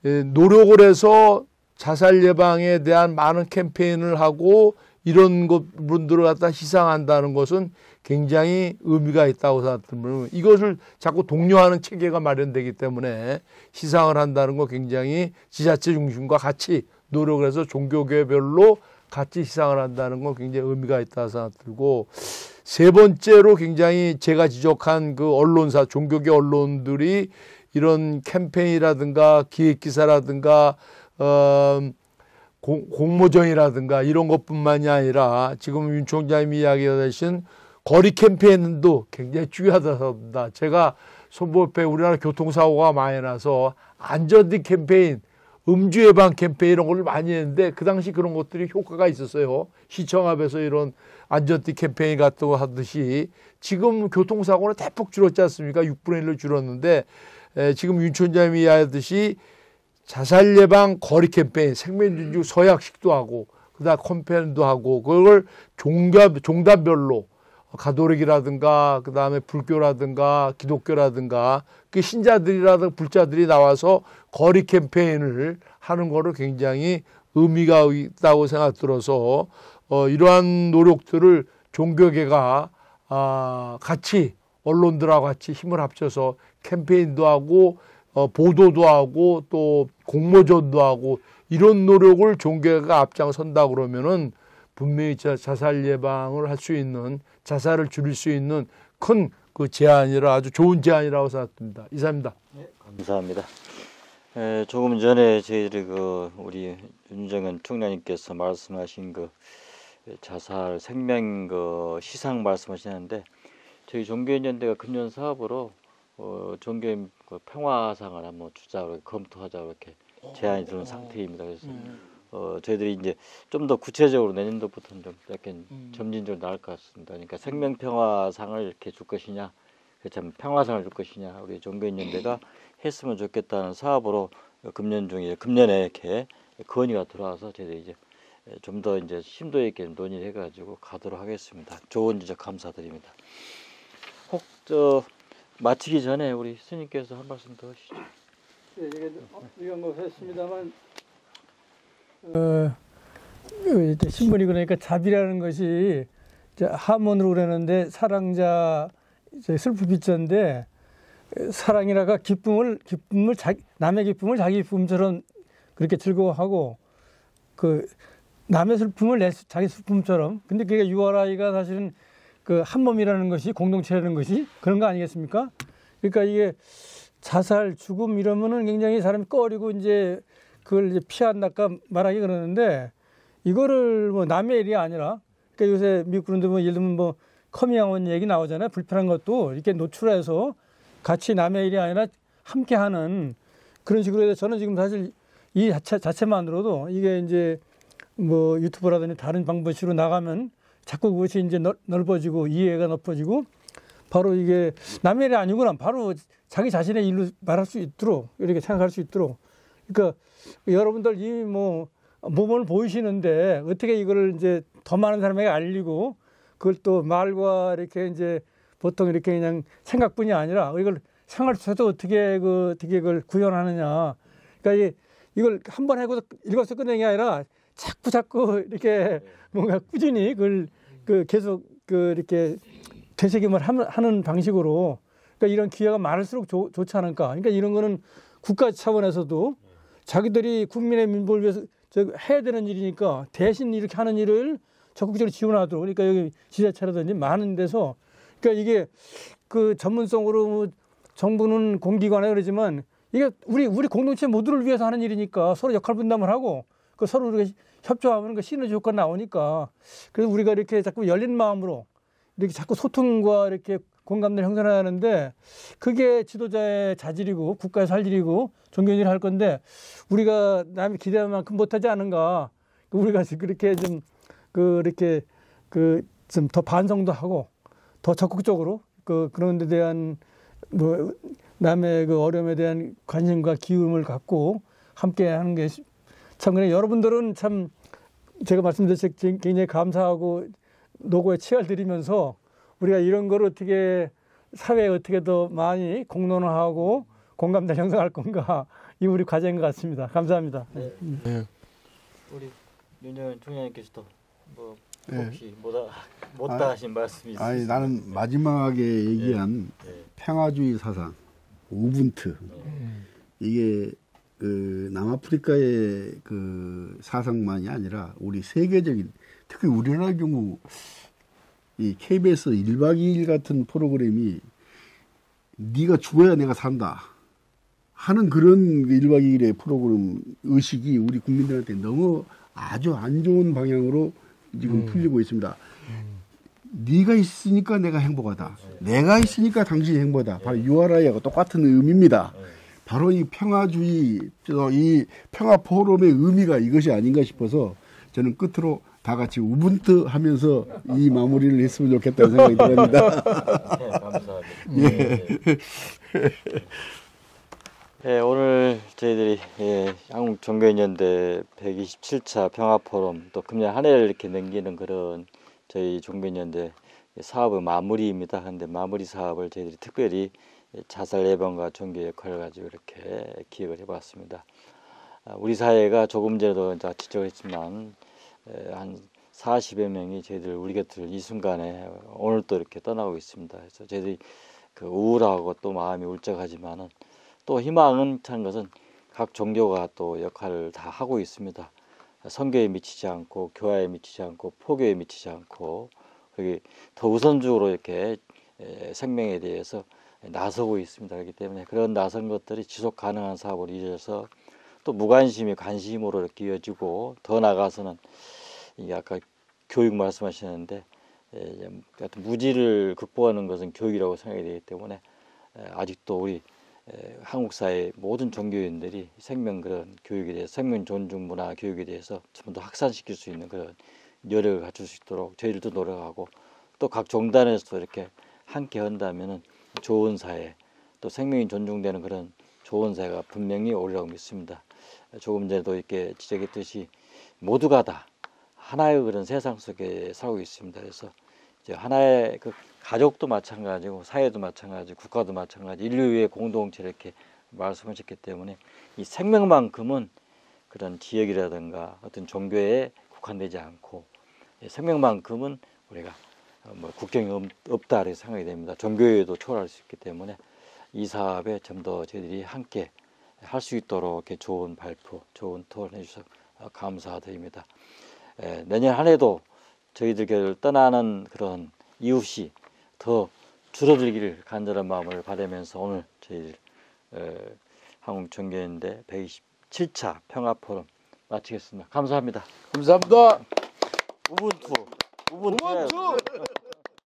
[SPEAKER 3] 노력을 해서 자살 예방에 대한 많은 캠페인을 하고 이런 분들을 갖다 시상한다는 것은 굉장히 의미가 있다고 생각합니다. 이것을 자꾸 독려하는 체계가 마련되기 때문에 시상을 한다는 거 굉장히 지자체 중심과 같이 노력을 해서 종교계별로 같이 시상을 한다는 건 굉장히 의미가 있다고 생각들고 세 번째로 굉장히 제가 지적한 그 언론사, 종교계 언론들이 이런 캠페인이라든가 기획기사라든가 공모전이라든가 이런 것뿐만이 아니라 지금 윤 총장님이 이야기하신 거리 캠페인도 굉장히 중요하다고 합니다. 제가 손보에 우리나라 교통사고가 많이 나서 안전띠 캠페인, 음주 예방 캠페인 이런 걸 많이 했는데 그 당시 그런 것들이 효과가 있었어요. 시청 앞에서 이런 안전띠 캠페인 같은 거 하듯이 지금 교통사고는 대폭 줄었지 않습니까? 6분의 1로 줄었는데 지금 윤 총장님이 이야기하듯이 자살 예방 거리 캠페인, 생명준주 서약식도 하고 그다음 캠페인도 하고 그걸 종단별로 가톨릭이라든가 그다음에 불교라든가 기독교라든가 그 신자들이라든가 불자들이 나와서 거리 캠페인을 하는 거를 굉장히 의미가 있다고 생각 들어서 이러한 노력들을 종교계가 같이 언론들하고 같이 힘을 합쳐서 캠페인도 하고 보도도 하고 또 공모전도 하고 이런 노력을 종교가 앞장선다 그러면은 분명히 자살 예방을 할 수 있는 자살을 줄일 수 있는 큰 그 제안이라 아주 좋은 제안이라고 생각합니다. 이상입니다.
[SPEAKER 1] 네, 감사합니다. 조금 전에 저희들이 우리 윤정현 총장님께서 말씀하신 자살 생명 시상 말씀하시는데 저희 종교인연대가 금년 사업으로 종교인 평화상을 한번 주자고 검토하자고 이렇게 제안이 들어온 상태입니다. 그래서 저희들이 이제 좀 더 구체적으로 내년도부터는 좀 약간 점진적으로 나을 것 같습니다. 그러니까 생명평화상을 이렇게 줄 것이냐, 참 평화상을 줄 것이냐, 우리 종교인연대가 했으면 좋겠다는 사업으로 금년에 이렇게 건의가 들어와서 저희들이 이제 좀 더 이제 심도 있게 논의를 해가지고 가도록 하겠습니다. 좋은 지적 감사드립니다. 혹 마치기 전에 우리 스님께서 한 말씀 더 하시죠.
[SPEAKER 4] 네, 이건 뭐 했습니다만 신분이 그러니까 자비라는 것이 한문으로 그러는데 사랑자 슬프 비자인데 사랑이라가 기쁨을 남의 기쁨을 자기 기쁨처럼 그렇게 즐거워하고 남의 슬픔을 자기 슬픔처럼 근데 그게 유아라이가 사실은 한 몸이라는 것이 공동체라는 것이 그런 거 아니겠습니까? 그러니까 이게 자살, 죽음 이러면은 굉장히 사람이 꺼리고 이제 그걸 이제 피한다까 말하기 그러는데 이거를 뭐 남의 일이 아니라, 그러니까 요새 미국 그런데 뭐 예를 들면 뭐 커밍아웃 얘기 나오잖아요. 불편한 것도 이렇게 노출해서 같이 남의 일이 아니라 함께하는 그런 식으로 해서 저는 지금 사실 이 자체만으로도 이게 이제 뭐 유튜브라든지 다른 방법으로 나가면 자꾸 그것이 이제 넓어지고 이해가 넓어지고 바로 이게 남의 일이 아니구나 바로 자기 자신의 일로 말할 수 있도록 이렇게 생각할 수 있도록 그러니까 여러분들 이미 뭐 몸을 보이시는데 어떻게 이거를 이제 더 많은 사람에게 알리고 그걸 또 말과 이렇게 이제 보통 이렇게 그냥 생각뿐이 아니라 이걸 생활 속에서 어떻게 그걸 구현하느냐. 그러니까 이걸 한 번 해고서 읽어서 끝내는 게 아니라 자꾸 이렇게 뭔가 꾸준히 그걸 계속 이렇게 되새김을 하는 방식으로 그러니까 이런 기회가 많을수록 좋지 않을까. 그러니까 이런 거는 국가 차원에서도 자기들이 국민의 민복을 위해서 해야 되는 일이니까 대신 이렇게 하는 일을 적극적으로 지원하도록 그러니까 여기 지자체라든지 많은 데서 그러니까 이게 그 전문성으로 정부는 공기관에 그러지만 이게 우리 공동체 모두를 위해서 하는 일이니까 서로 역할 분담을 하고 그 서로 이렇게 협조하면 그 시너지 효과 나오니까 그래서 우리가 이렇게 자꾸 열린 마음으로 이렇게 자꾸 소통과 이렇게 공감대를 형성해야 하는데 그게 지도자의 자질이고 국가의 살 일이고 종교인이 할 건데 우리가 남이 기대한 만큼 못하지 않은가 우리가 그렇게 좀 그렇게 좀 더 반성도 하고 더 적극적으로 그런 데 대한 뭐 남의 그 어려움에 대한 관심과 기움을 갖고 함께 하는 게 참 그래 여러분들은 참 제가 말씀드렸을 때 굉장히 감사하고 노고에 치열 드리면서 우리가 이런 걸 어떻게 사회에 어떻게 더 많이 공론화하고 공감대 형성할 건가 이 우리 과제인 것 같습니다. 감사합니다.
[SPEAKER 1] 네.
[SPEAKER 5] 네.
[SPEAKER 1] 우리 윤영현 총장님께서도 뭐
[SPEAKER 5] 네.
[SPEAKER 1] 혹시 못다 하신 말씀이 있으세요?
[SPEAKER 5] 아니 나는 마지막에 얘기한 평화주의 사상, 우분투 이게 그 남아프리카의 그 사상만이 아니라 우리 세계적인 특히 우리나라 경우 이 KBS 1박 2일 같은 프로그램이 네가 죽어야 내가 산다 하는 그런 1박 2일의 프로그램 의식이 우리 국민들한테 너무 아주 안 좋은 방향으로 지금 풀리고 있습니다. 네가 있으니까 내가 행복하다. 내가 있으니까 당신이 행복하다. 바로 URI하고 똑같은 의미입니다. 바로 이 평화주의, 이 평화 포럼의 의미가 이것이 아닌가 싶어서 저는 끝으로 다 같이 우분투 하면서 이 마무리를 했으면 좋겠다는 생각이 듭니다.
[SPEAKER 1] 네, 감사합니다. 네, 오늘 저희들이 한국종교인연대 127차 평화포럼 또 금년 한 해를 이렇게 넘기는 그런 저희 종교인연대 사업의 마무리입니다. 그런데 마무리 사업을 저희들이 특별히 자살 예방과 종교 역할을 가지고 이렇게 기획을 해봤습니다. 우리 사회가 조금 전에도 지적을 했지만 한 40여 명이 저희들 우리 곁을 이 순간에 오늘 또 이렇게 떠나고 있습니다. 그래서 저희들이 그 우울하고 또 마음이 울적하지만은 또 희망은 찬 것은 각 종교가 또 역할을 다 하고 있습니다. 선교에 미치지 않고 교화에 미치지 않고 포교에 미치지 않고 그게 더 우선적으로 이렇게 생명에 대해서 나서고 있습니다. 그렇기 때문에 그런 나선 것들이 지속 가능한 사업으로 이어져서 또 무관심이 관심으로 이렇게 이어지고 더 나가서는 이게 아까 교육 말씀하셨는데 무지를 극복하는 것은 교육이라고 생각이 되기 때문에 아직도 우리 한국 사회 모든 종교인들이 생명 그런 교육에 대해서 생명 존중 문화 교육에 대해서 좀 더 확산시킬 수 있는 그런 여력을 갖출 수 있도록 저희들도 노력하고 또 각 종단에서도 이렇게 함께 한다면은 좋은 사회 또 생명이 존중되는 그런 좋은 사회가 분명히 오리라고 믿습니다. 조금 전에도 이렇게 지적했듯이 모두가 다 하나의 그런 세상 속에 살고 있습니다. 그래서 이제 하나의 그 가족도 마찬가지고 사회도 마찬가지, 국가도 마찬가지, 인류의 공동체 이렇게 말씀하셨기 때문에 이 생명만큼은 그런 지역이라든가 어떤 종교에 국한되지 않고 생명만큼은 우리가 뭐 국경이 없다 이렇게 생각이 됩니다. 종교에도 초월할 수 있기 때문에 이 사업에 좀 더 저희들이 함께 할 수 있도록 이렇게 좋은 발표, 좋은 토론 해주셔서 감사드립니다. 내년 한 해도 저희들 떠나는 그런 이웃이 더 줄어들기를 간절한 마음을 바라면서 오늘 저희 한국종교인대 127차 평화포럼 마치겠습니다. 감사합니다.
[SPEAKER 3] 감사합니다.
[SPEAKER 1] 우분투.
[SPEAKER 3] 우분투.